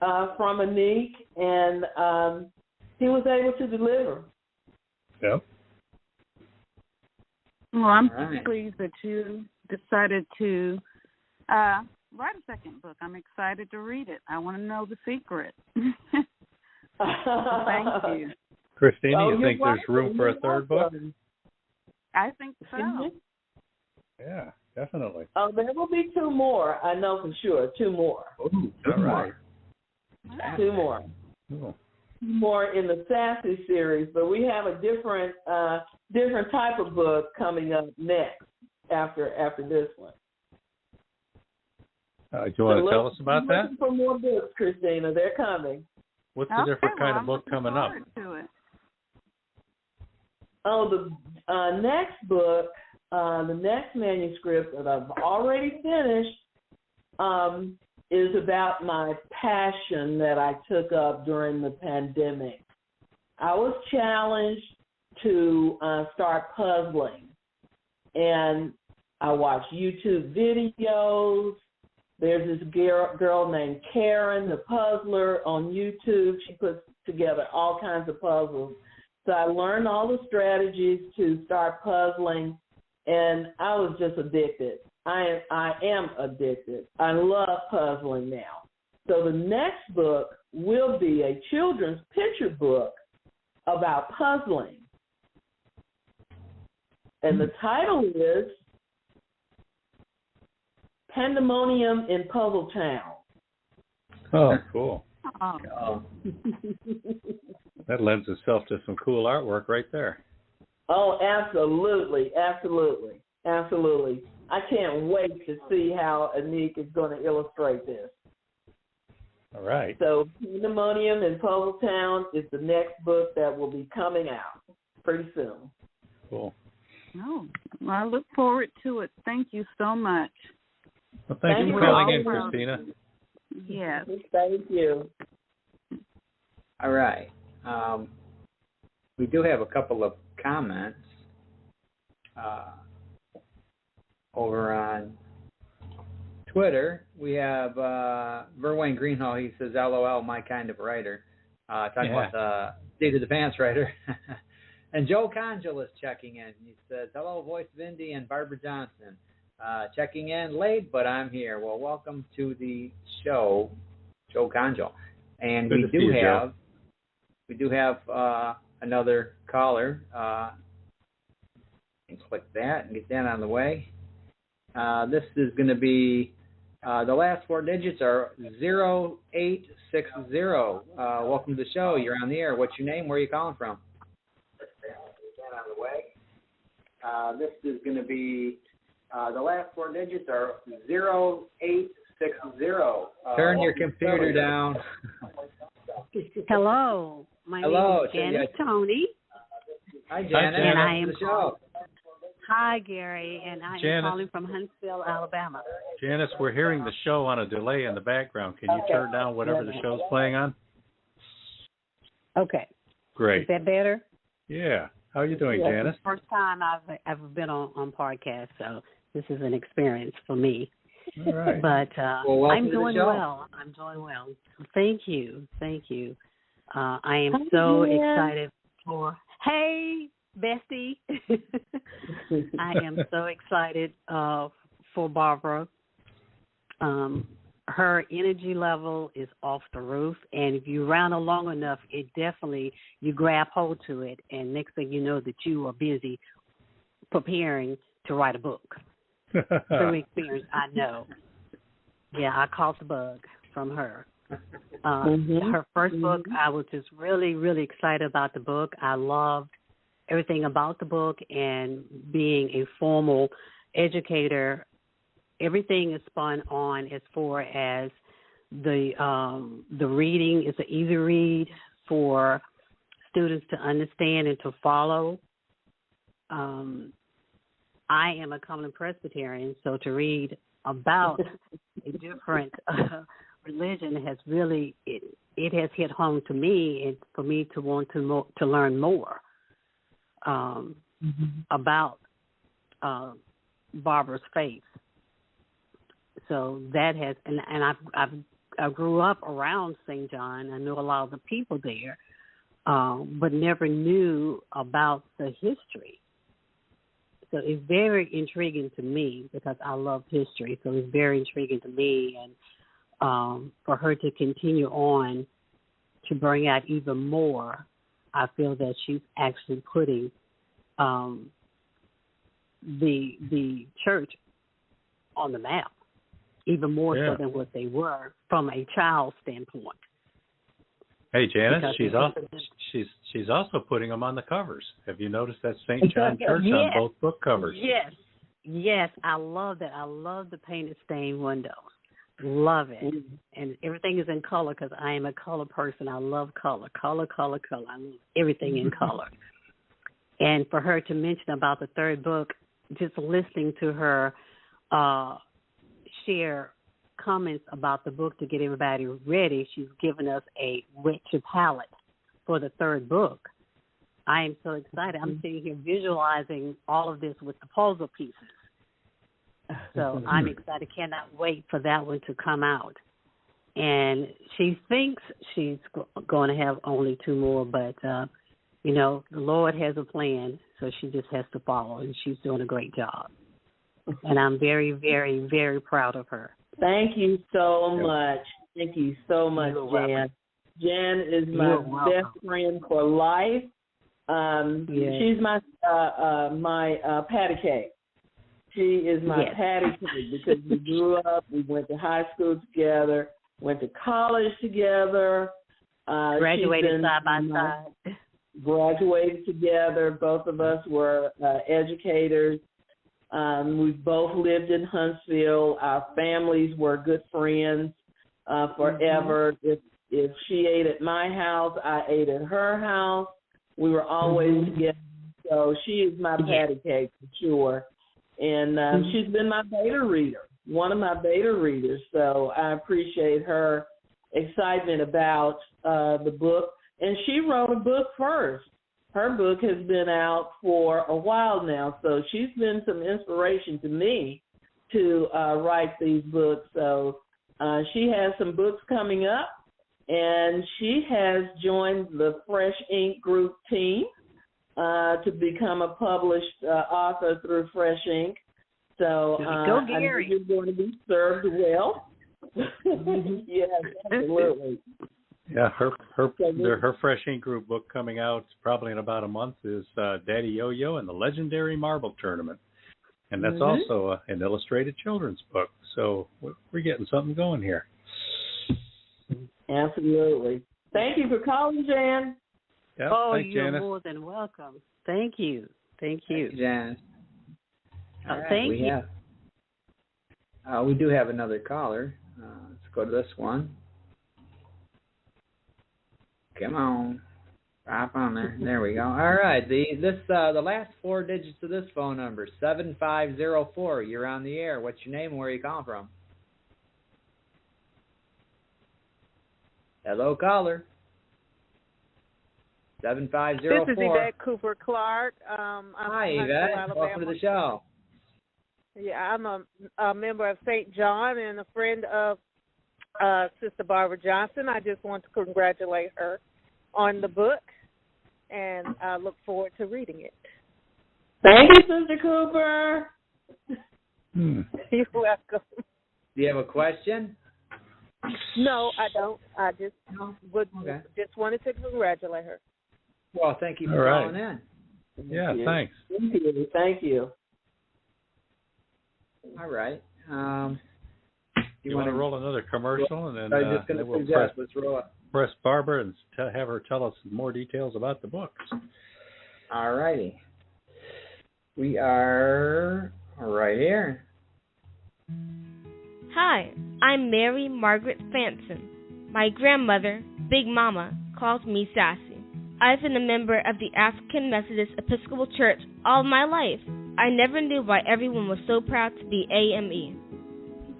from Anik, and he was able to deliver. Yep. Well, I'm pleased that you decided to write a second book. I'm excited to read it. I want to know the secret. Thank you. Christina, you think there's room for a third book? I think so. Mm-hmm. Yeah, definitely. Oh, there will be 2 more. I know for sure. 2 more. Ooh, all right. 2 more. Cool. 2 more in the Sassy series, but we have a different type of book coming up next after this one. Do you want to tell us about that? Looking for more books, Christina. They're coming. What's the different kind of book coming up? Oh, the next book, the next manuscript that I've already finished is about my passion that I took up during the pandemic. I was challenged to start puzzling, and I watched YouTube videos. There's this girl named Karen, the puzzler, on YouTube. She puts together all kinds of puzzles. So I learned all the strategies to start puzzling, and I was just addicted. I am addicted. I love puzzling now. So the next book will be a children's picture book about puzzling. And the title is Pandemonium in Puzzle Town. Oh, cool. Oh. That lends itself to some cool artwork right there. Oh, absolutely, absolutely, absolutely. I can't wait to see how Anik is going to illustrate this. All right. So Pandemonium in Puzzle Town is the next book that will be coming out pretty soon. Cool. Oh, well, I look forward to it. Thank you so much. Well, thank you for calling in, Christina. Yes. Thank you. All right. We do have a couple of comments over on Twitter. We have Verwayne Greenhall. He says, LOL, my kind of writer. Talking about the State of the Pants writer. And Joe Conjal is checking in. He says, hello, Voice of Indy and Barbara Johnson. Checking in late, but I'm here. Well, welcome to the show, Joe Conjal. And we do have another caller. And click that and get that on the way. This is going to be the last 4 digits are 0860. Welcome to the show. You're on the air. What's your name? Where are you calling from? Get that on the way. This is going to be the last 4 digits are 0860. Turn your computer down. Hello, my name is Janet Tony. Hi, Janet. And I am the show. Hi, Gary, and I am calling from Huntsville, Alabama. Janice, we're hearing the show on a delay in the background. Can you turn down whatever the show's playing on? Okay. Great. Is that better? Yeah. How are you doing, Janice? It's the first time I've ever been on podcast, so this is an experience for me. All right. But well, I'm doing well. I'm doing well. Thank you. Thank you. I am so excited for... Hey, Bestie. I am so excited for Barbara. Her energy level is off the roof, and if you round her long enough, it definitely, you grab hold to it, and next thing you know that you are busy preparing to write a book. Through experience, I know. Yeah, I caught the bug from her. Her first book, I was just really, really excited about the book. I loved everything about the book, and being a formal educator, everything is spun on as far as the reading is an easy read for students to understand and to follow. I am a Cumberland Presbyterian, so to read about a different religion has really it has hit home to me, and for me to want to learn more about Barbara's faith. So that has, and I grew up around St. John. I know a lot of the people there, but never knew about the history. So it's very intriguing to me because I love history. So it's very intriguing to me, and for her to continue on to bring out even more, I feel that she's actually putting the church on the map, even more so than what they were from a child standpoint. Hey, Janice, she's also putting them on the covers. Have you noticed that St. John Church on both book covers? Yes, I love that. I love the painted stained windows. Love it. Mm-hmm. And everything is in color because I am a color person. I love color. Color. I love everything in color. And for her to mention about the third book, just listening to her share comments about the book to get everybody ready, she's given us a whet your palate for the third book. I am so excited. I'm sitting here visualizing all of this with the puzzle pieces. So I'm excited. Cannot wait for that one to come out. And she thinks she's going to have only 2 more, but, the Lord has a plan, so she just has to follow, and she's doing a great job. And I'm very, very, very proud of her. Thank you so much. Thank you so much, Jan. Jan is my best friend for life. She's my patty cake. She is my patty cake because we grew up, we went to high school together, went to college together. Graduated side by side. Graduated together. Both of us were educators. We've both lived in Huntsville. Our families were good friends forever. If she ate at my house, I ate at her house. We were always together. So she is my patty cake for sure. And she's been my beta reader, one of my beta readers. So I appreciate her excitement about the book. And she wrote a book first. Her book has been out for a while now, so she's been some inspiration to me to write these books. So she has some books coming up, and she has joined the Fresh Ink Group team to become a published author through Fresh Ink. So go, Gary. I know you're going to be served well. Yes, absolutely. Yeah, her Fresh Ink Group book coming out probably in about a month is Daddy Yo-Yo and the Legendary Marble Tournament. And that's also an illustrated children's book. So we're getting something going here. Absolutely. Thank you for calling, Jan. Yep, you're Janice. more than welcome. Thank you. Thank you. Jan. Right, thank you. We do have another caller. Let's go to this one. Come on. Hop on there. There we go. All right. The last 4 digits of this phone number, 7504. You're on the air. What's your name and where are you calling from? Hello, caller. 7504. This is Yvette Cooper Clark. Hi, Yvette. Welcome to the show. Yeah, I'm a member of St. John and a friend of Sister Barbara Johnson. I just want to congratulate her on the book, and I look forward to reading it. Thank you, Sister Cooper. You're welcome. Do you have a question? No, I don't. I just just wanted to congratulate her. Well, thank you for calling in. Yeah, thanks. Thank you. All right. You want to roll another commercial, and then, I was just going to suggest, let's roll it. Press Barbara and have her tell us more details about the books. All righty. We are right here. Hi, I'm Mary Margaret Fanson. My grandmother, Big Mama, calls me Sassy. I've been a member of the African Methodist Episcopal Church all my life. I never knew why everyone was so proud to be AME.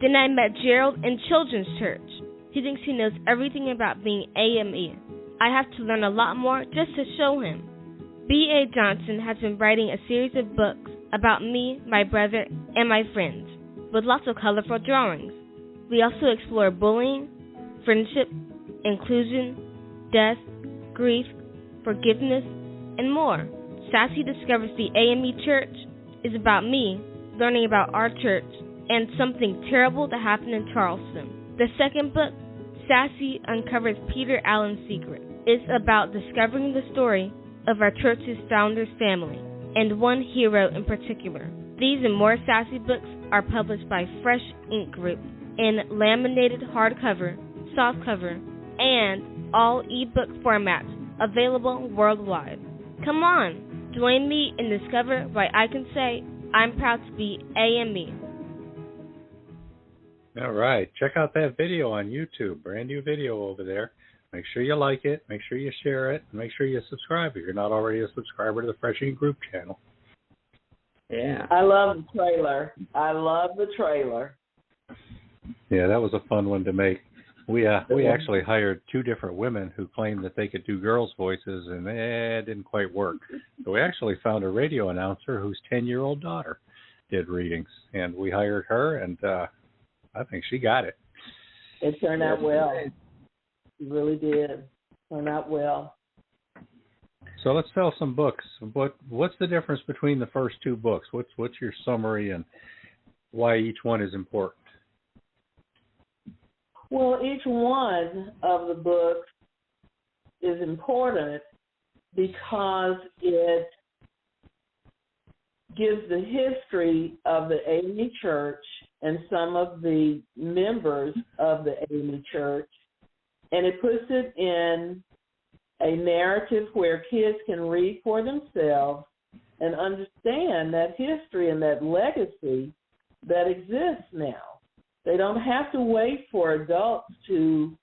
Then I met Gerald in Children's Church. He thinks he knows everything about being AME. I have to learn a lot more just to show him. B.A. Johnson has been writing a series of books about me, my brother, and my friends, with lots of colorful drawings. We also explore bullying, friendship, inclusion, death, grief, forgiveness, and more. Sassy Discovers the AME Church is about me learning about our church and something terrible that happened in Charleston. The second book, Sassy Uncovers Peter Allen's Secret, is about discovering the story of our church's founder's family and one hero in particular. These and more Sassy books are published by Fresh Ink Group in laminated hardcover, softcover, and all ebook formats available worldwide. Come on, join me and discover why I can say I'm proud to be AME. All right. Check out that video on YouTube. Brand new video over there. Make sure you like it. Make sure you share it. And make sure you subscribe if you're not already a subscriber to the Fresh Ink Group channel. Yeah. I love the trailer. Yeah, that was a fun one to make. We actually hired two different women who claimed that they could do girls' voices, and it didn't quite work. So we actually found a radio announcer whose 10-year-old daughter did readings, and we hired her, and I think she got it. It turned out well. It really did. Turned out well. So let's tell some books. What's the difference between the first two books? What's your summary and why each one is important? Well, each one of the books is important because it gives the history of the AME Church and some of the members of the AME Church, and it puts it in a narrative where kids can read for themselves and understand that history and that legacy that exists now. They don't have to wait for adults to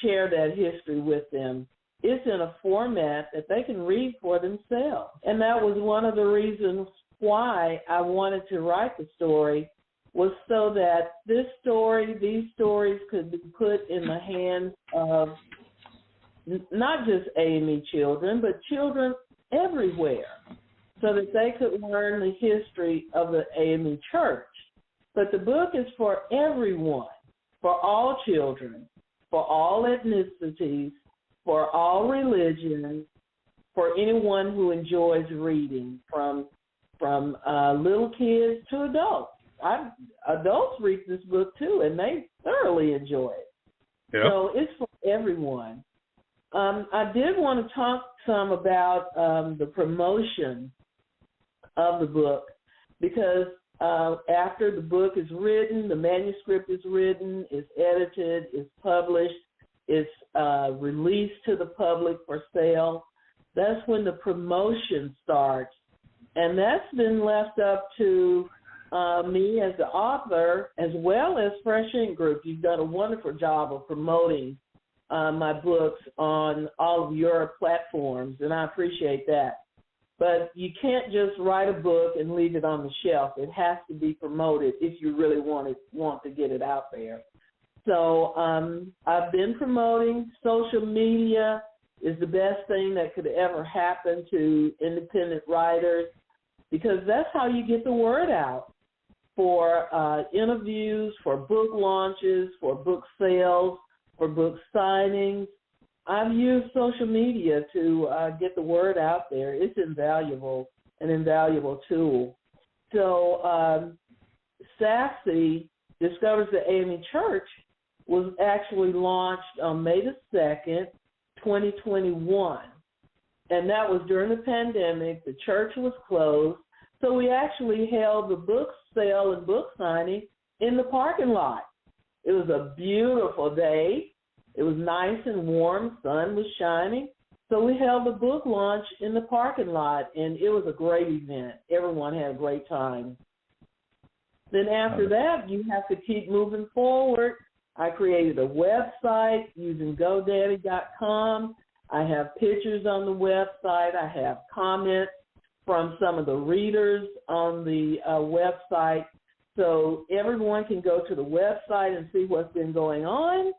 share that history with them. It's in a format that they can read for themselves. And that was one of the reasons why I wanted to write the story, was so that these stories could be put in the hands of not just AME children, but children everywhere, so that they could learn the history of the AME Church. But the book is for everyone, for all children, for all ethnicities, for all religions, for anyone who enjoys reading, from little kids to adults. Adults read this book too, and they thoroughly enjoy it. Yep. So it's for everyone. I did want to talk some about the promotion of the book, because after the book is written, the manuscript is written, it's edited, it's published, it's released to the public for sale, that's when the promotion starts. And that's been left up to me as the author, as well as Fresh Ink Group. You've done a wonderful job of promoting my books on all of your platforms, and I appreciate that. But you can't just write a book and leave it on the shelf. It has to be promoted if you really want to get it out there. So I've been promoting. Social media is the best thing that could ever happen to independent writers, because that's how you get the word out for interviews, for book launches, for book sales, for book signings. I've used social media to get the word out there. It's an invaluable tool. So Sassy Discovers the AME Church was actually launched on May the 2nd, 2021. And that was during the pandemic. The church was closed. So we actually held the book sale and book signing in the parking lot. It was a beautiful day. It was nice and warm. Sun was shining. So we held the book launch in the parking lot, and it was a great event. Everyone had a great time. Then after that, you have to keep moving forward. I created a website using GoDaddy.com. I have pictures on the website. I have comments from some of the readers on the website. So everyone can go to the website and see what's been going on.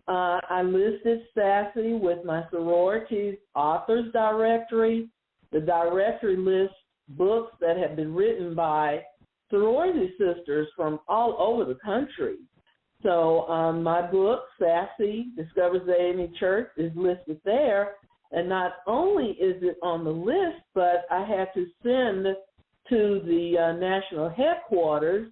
I listed Sassy with my sorority's authors directory. The directory lists books that have been written by sorority sisters from all over the country. So my book, Sassy Discovers the AME Church, is listed there. And not only is it on the list, but I had to send to the national headquarters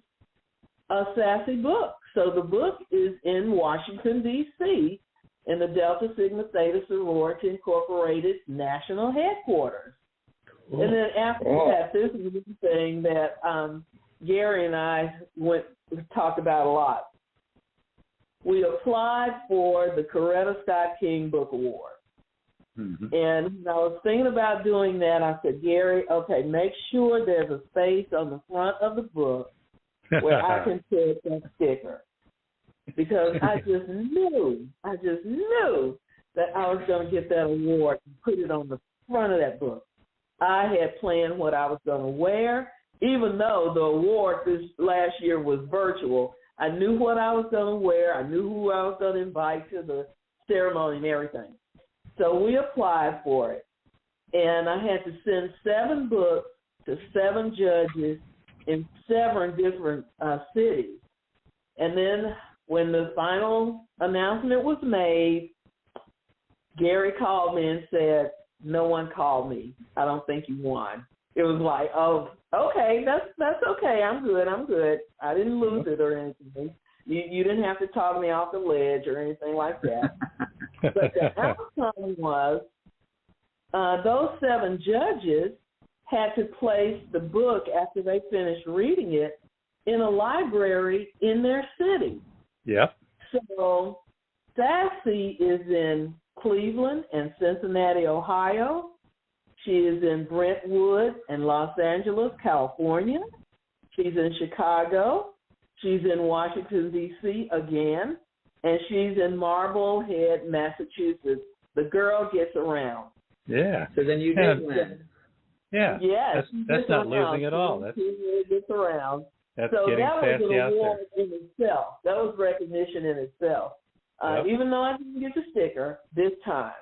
a Sassy book. So the book is in Washington, D.C., in the Delta Sigma Theta Sorority Incorporated national headquarters. Cool. And then after that, this is the thing that Gary and I talked about a lot. We applied for the Coretta Scott King Book Award. Mm-hmm. And I was thinking about doing that. I said, Gary, okay, make sure there's a space on the front of the book where I can put a sticker. Because I just knew that I was going to get that award and put it on the front of that book. I had planned what I was going to wear. Even though the award this last year was virtual, I knew what I was going to wear. I knew who I was going to invite to the ceremony and everything. So we applied for it. And I had to send 7 books to 7 judges in 7 different cities. And then when the final announcement was made, Gary called me and said, no one called me. I don't think you won. It was like, oh, okay, that's okay. I'm good. I didn't lose it or anything. You didn't have to talk me off the ledge or anything like that. But the outcome was those 7 judges had to place the book after they finished reading it in a library in their city. Yep. So Sassy is in Cleveland and Cincinnati, Ohio. She is in Brentwood and Los Angeles, California. She's in Chicago. She's in Washington, D.C. again. And she's in Marblehead, Massachusetts. The girl gets around. Yeah. So then you did win. Yeah. Yes. That's not losing at all. She really gets around. That's so getting that was Sassy an out award there. in itself. That was recognition in itself. Yep. Even though I didn't get the sticker this time,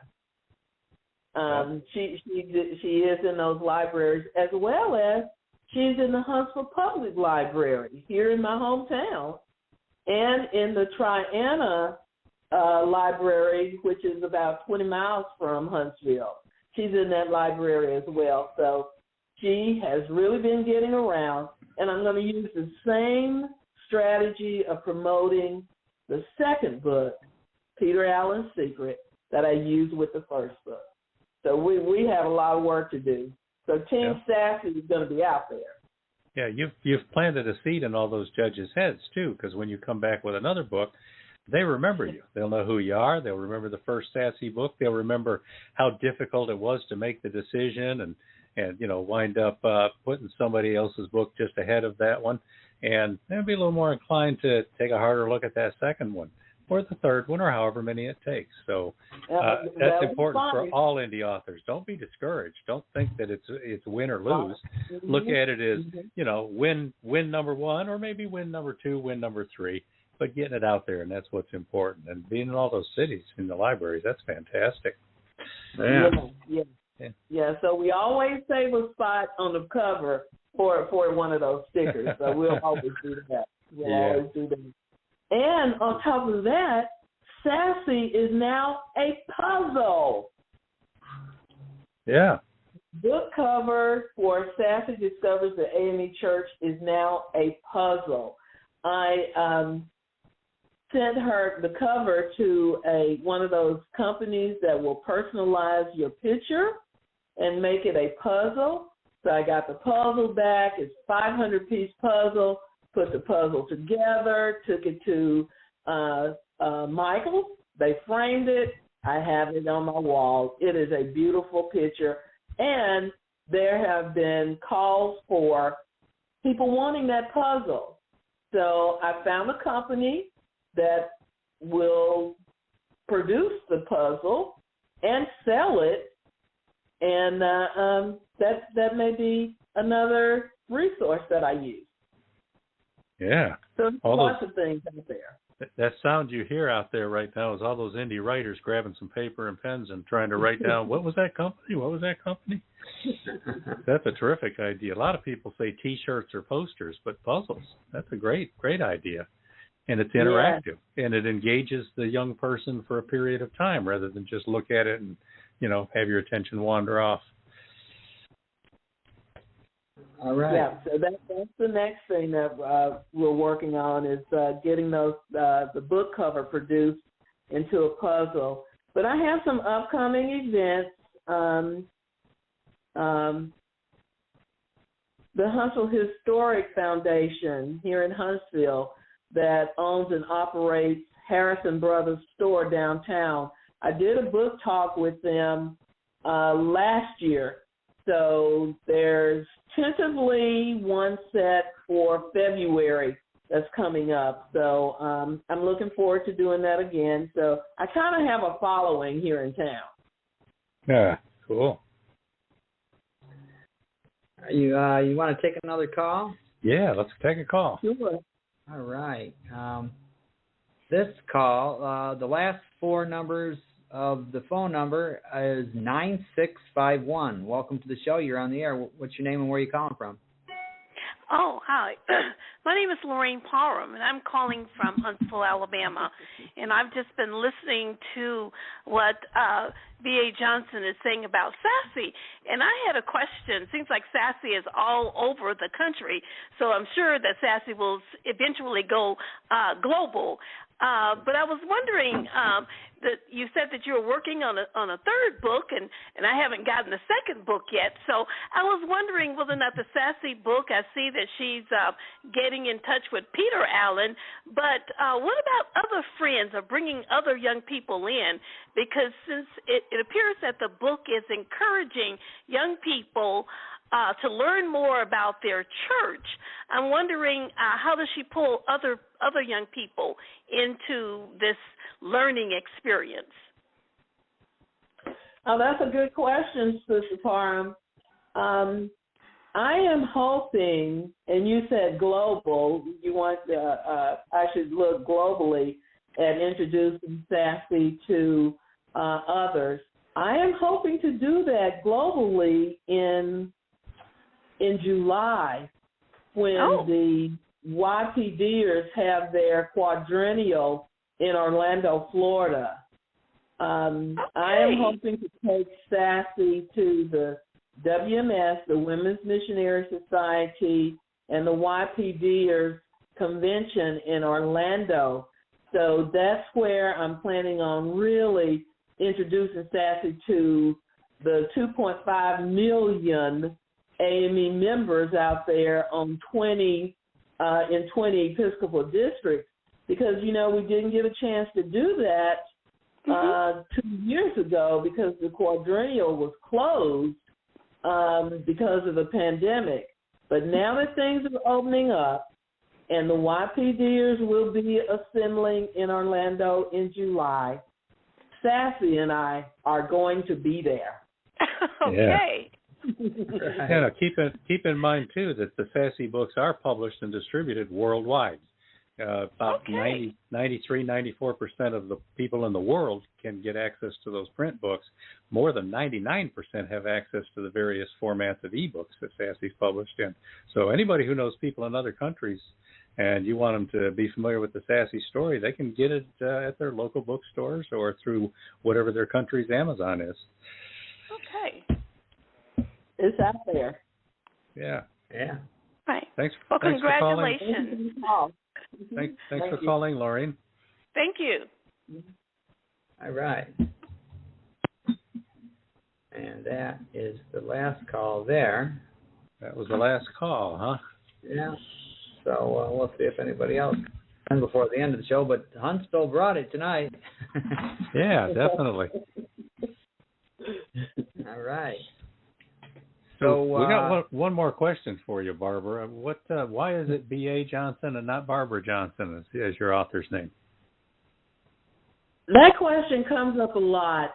she is in those libraries, as well as she's in the Huntsville Public Library here in my hometown, and in the Triana Library, which is about 20 miles from Huntsville. She's in that library as well. So she has really been getting around, and I'm going to use the same strategy of promoting the second book, Peter Allen's Secret, that I used with the first book. So we have a lot of work to do. So Team Sassy is going to be out there. Yeah, you've planted a seed in all those judges' heads, too, because when you come back with another book, they remember you. They'll know who you are. They'll remember the first Sassy book. They'll remember how difficult it was to make the decision and wind up putting somebody else's book just ahead of that one. And they'll be a little more inclined to take a harder look at that second one or the third one or however many it takes. So that's important for all indie authors. Don't be discouraged. Don't think that it's win or lose. Mm-hmm. Look at it as, win number 1 or maybe win number 2, win number 3. But getting it out there, and that's what's important. And being in all those cities, in the libraries, that's fantastic. Yeah. So we always save a spot on the cover for one of those stickers. So we'll always do that. Always do that. And on top of that, Sassy is now a puzzle. Yeah. Book cover for Sassy Discovers the AME Church is now a puzzle. I sent her the cover to one of those companies that will personalize your picture and make it a puzzle. So I got the puzzle back. It's a 500-piece puzzle. Put the puzzle together, took it to Michael's. They framed it. I have it on my wall. It is a beautiful picture. And there have been calls for people wanting that puzzle. So I found a company that will produce the puzzle and sell it, and that may be another resource that I use. Yeah. So there's lots of things out there. That sound you hear out there right now is all those indie writers grabbing some paper and pens and trying to write down, what was that company? What was that company? That's a terrific idea. A lot of people say T-shirts or posters, but puzzles, that's a great idea. And it's interactive, and it engages the young person for a period of time rather than just look at it and, have your attention wander off. All right. Yeah, so that's the next thing that we're working on is getting those the book cover produced into a puzzle. But I have some upcoming events. The Huntsville Historic Foundation here in Huntsville that owns and operates Harrison Brothers store downtown. I did a book talk with them last year. So there's tentatively one set for February that's coming up. So I'm looking forward to doing that again. So I kind of have a following here in town. Yeah, cool. You want to take another call? Yeah, let's take a call. Sure. All right. This call, the last four numbers of the phone number is 9651. Welcome to the show. You're on the air. What's your name and where are you calling from? Oh, hi. My name is Lorraine Parham, and I'm calling from Huntsville, Alabama. And I've just been listening to what B.A. Johnson is saying about Sassy. And I had a question. It seems like Sassy is all over the country, so I'm sure that Sassy will eventually go global. But I was wondering that you said that you were working on a third book, and I haven't gotten the second book yet. So I was wondering whether or not the Sassy book, I see that she's getting in touch with Peter Allen, but what about other friends or bringing other young people in? Because since it appears that the book is encouraging young people to learn more about their church, I'm wondering how does she pull other young people into this learning experience? Oh, that's a good question, Sister Parham. I am hoping, and you said global, you want I should look globally at introducing Sassy to others. I am hoping to do that globally in July when the YPDers have their quadrennial in Orlando, Florida. I am hoping to take Sassy to the WMS, the Women's Missionary Society, and the YPDers convention in Orlando. So that's where I'm planning on really introducing Sassy to the 2.5 million AME members out there on 20 in 20 Episcopal districts, because we didn't get a chance to do that 2 years ago because the quadrennial was closed because of the pandemic. But now that things are opening up and the YPDers will be assembling in Orlando in July, Sassy and I are going to be there. Okay. Yeah. Keep in mind too that the Sassy books are published and distributed worldwide. About 93-94% of the people in the world can get access to those print books. More than 99% have access to the various formats of ebooks that Sassy's published in. So anybody who knows people in other countries and you want them to be familiar with the Sassy story, they can get it at their local bookstores or through whatever their country's Amazon is. Okay. It's out there. Yeah. Yeah. Right. Thanks. Well, thanks congratulations. Thanks for calling, Lorraine. Thank you. All right. And that is the last call there. That was the last call, huh? Yeah. So we'll see if anybody else can before the end of the show. But Huntsville brought it tonight. Yeah, definitely. All right. So we got one more question for you, Barbara. Why is it B.A. Johnson and not Barbara Johnson as your author's name? That question comes up a lot.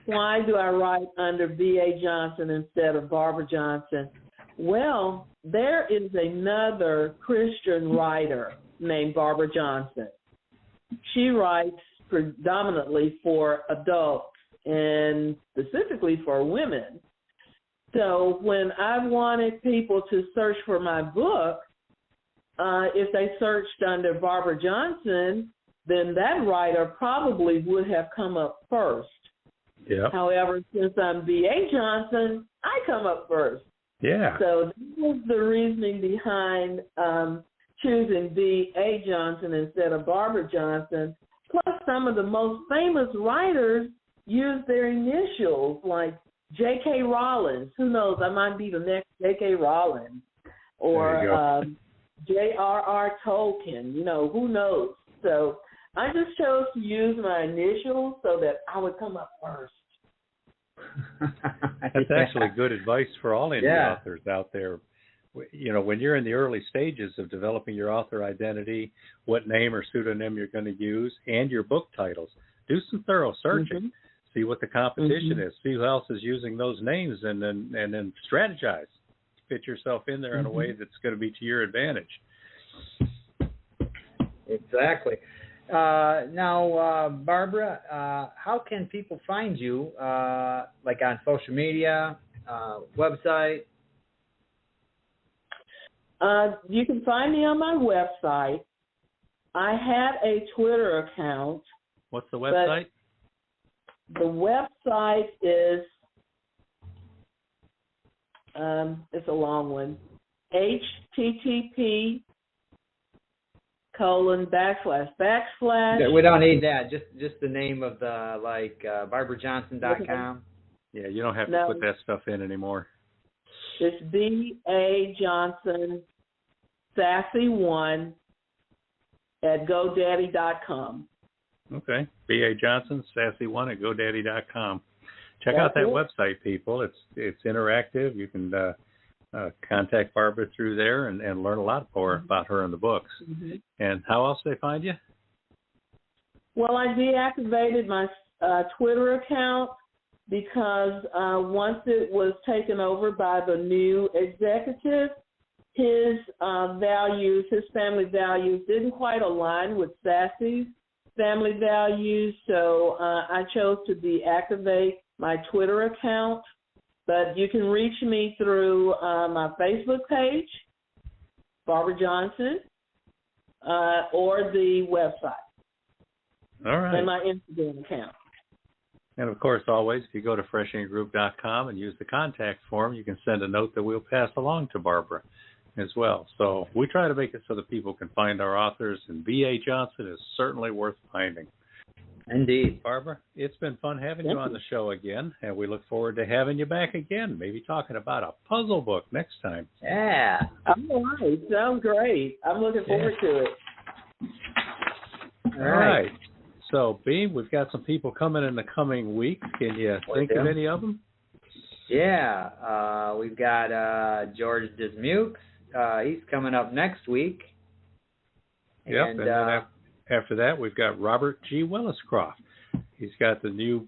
Why do I write under B.A. Johnson instead of Barbara Johnson? Well, there is another Christian writer named Barbara Johnson. she writes predominantly for adults and specifically for women. So when I wanted people to search for my book, if they searched under Barbara Johnson, then that writer probably would have come up first. Yeah. However, since I'm B.A. Johnson, I come up first. Yeah. So this was the reasoning behind choosing B.A. Johnson instead of Barbara Johnson. Plus, some of the most famous writers use their initials, like J.K. Rowling. Who knows? I might be the next J.K. Rowling. Or J.R.R. Tolkien. You know, who knows? So I just chose to use my initials so that I would come up first. That's actually good advice for all indie authors out there. You know, when you're in the early stages of developing your author identity, what name or pseudonym you're going to use, and your book titles, do some thorough searching. See what the competition is. See who else is using those names, and then strategize. Fit yourself in there in a way that's going to be to your advantage. Exactly. Now, Barbara, how can people find you, like on social media, website? You can find me on my website. I have a Twitter account. What's the website? The website is, it's a long one, http:// We don't need that. Just the name of the, like, BarbaraJohnson.com. Yeah, you don't have to put that stuff in anymore. It's B.A. Johnson Sassy1 at GoDaddy.com. Okay, B.A. Johnson Sassy1 at GoDaddy.com. Check out that website, people. It's interactive. You can contact Barbara through there and learn a lot more about her and the books. And how else do they find you? Well, I deactivated my Twitter account because once it was taken over by the new executive, his values, his family values didn't quite align with Sassy's family values, so I chose to deactivate my Twitter account. But you can reach me through my Facebook page, Barbara Johnson, or the website. All right. And my Instagram account. And, of course, always, if you go to freshinkgroup.com and use the contact form, you can send a note that we'll pass along to Barbara as well. So we try to make it so that people can find our authors, and B.A. Johnson is certainly worth finding. Indeed. Barbara, it's been fun having you on the show again, and we look forward to having you back again, maybe talking about a puzzle book next time. Yeah. All right. Sounds great. I'm looking forward to it. All right. So, Beem, we've got some people coming in the coming week. Can you think of any of them? Yeah. We've got George Dismukes. He's coming up next week. Yep. And then after that, we've got Robert G. Williscroft. He's got the new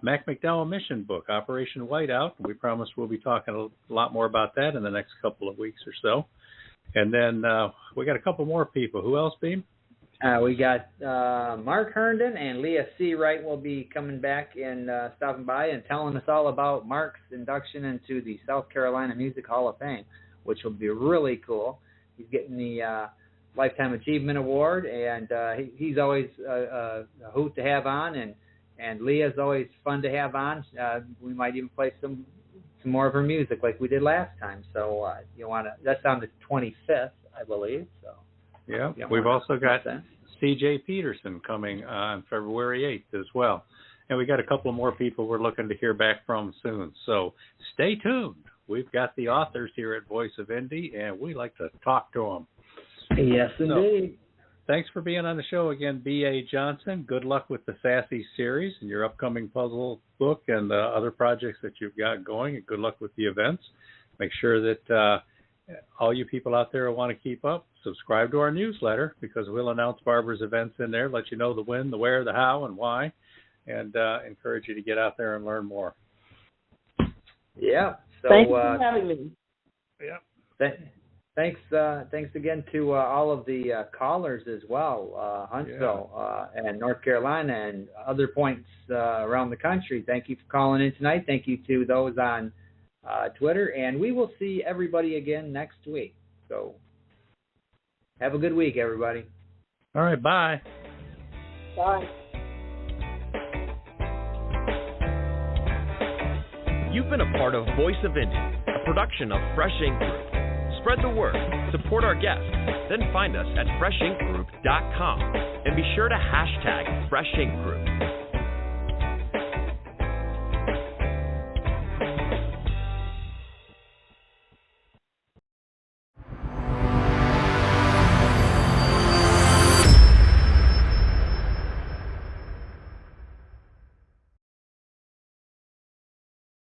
Mac McDowell mission book, Operation Whiteout. We promise we'll be talking a lot more about that in the next couple of weeks or so. And then we got a couple more people. Who else, Beem? We got Mark Herndon and Leah C. Wright will be coming back and stopping by and telling us all about Mark's induction into the South Carolina Music Hall of Fame, which will be really cool. He's getting the Lifetime Achievement Award, and he's always a hoot to have on, and Leah's always fun to have on. We might even play some more of her music like we did last time. So that's on the 25th, I believe. So. Yeah, we've also got C.J. Peterson coming on February 8th as well. And we got a couple more people we're looking to hear back from soon. So stay tuned. We've got the authors here at Voice of Indie, and we like to talk to them. Yes, indeed. Thanks for being on the show again, B.A. Johnson. Good luck with the Sassy series and your upcoming puzzle book and the other projects that you've got going, and good luck with the events. Make sure that all you people out there who want to keep up, subscribe to our newsletter, because we'll announce Barbara's events in there, let you know the when, the where, the how, and why, and encourage you to get out there and learn more. Yeah. So, thanks for having me. Yeah. Thanks again to all of the callers as well, Huntsville and North Carolina and other points around the country. Thank you for calling in tonight. Thank you to those on Twitter, and we will see everybody again next week. So have a good week, everybody. All right, bye. Bye. You've been a part of Voice of Indy, a production of Fresh Ink Group. Spread the word, support our guests, then find us at freshinkgroup.com and be sure to hashtag Fresh Ink Group.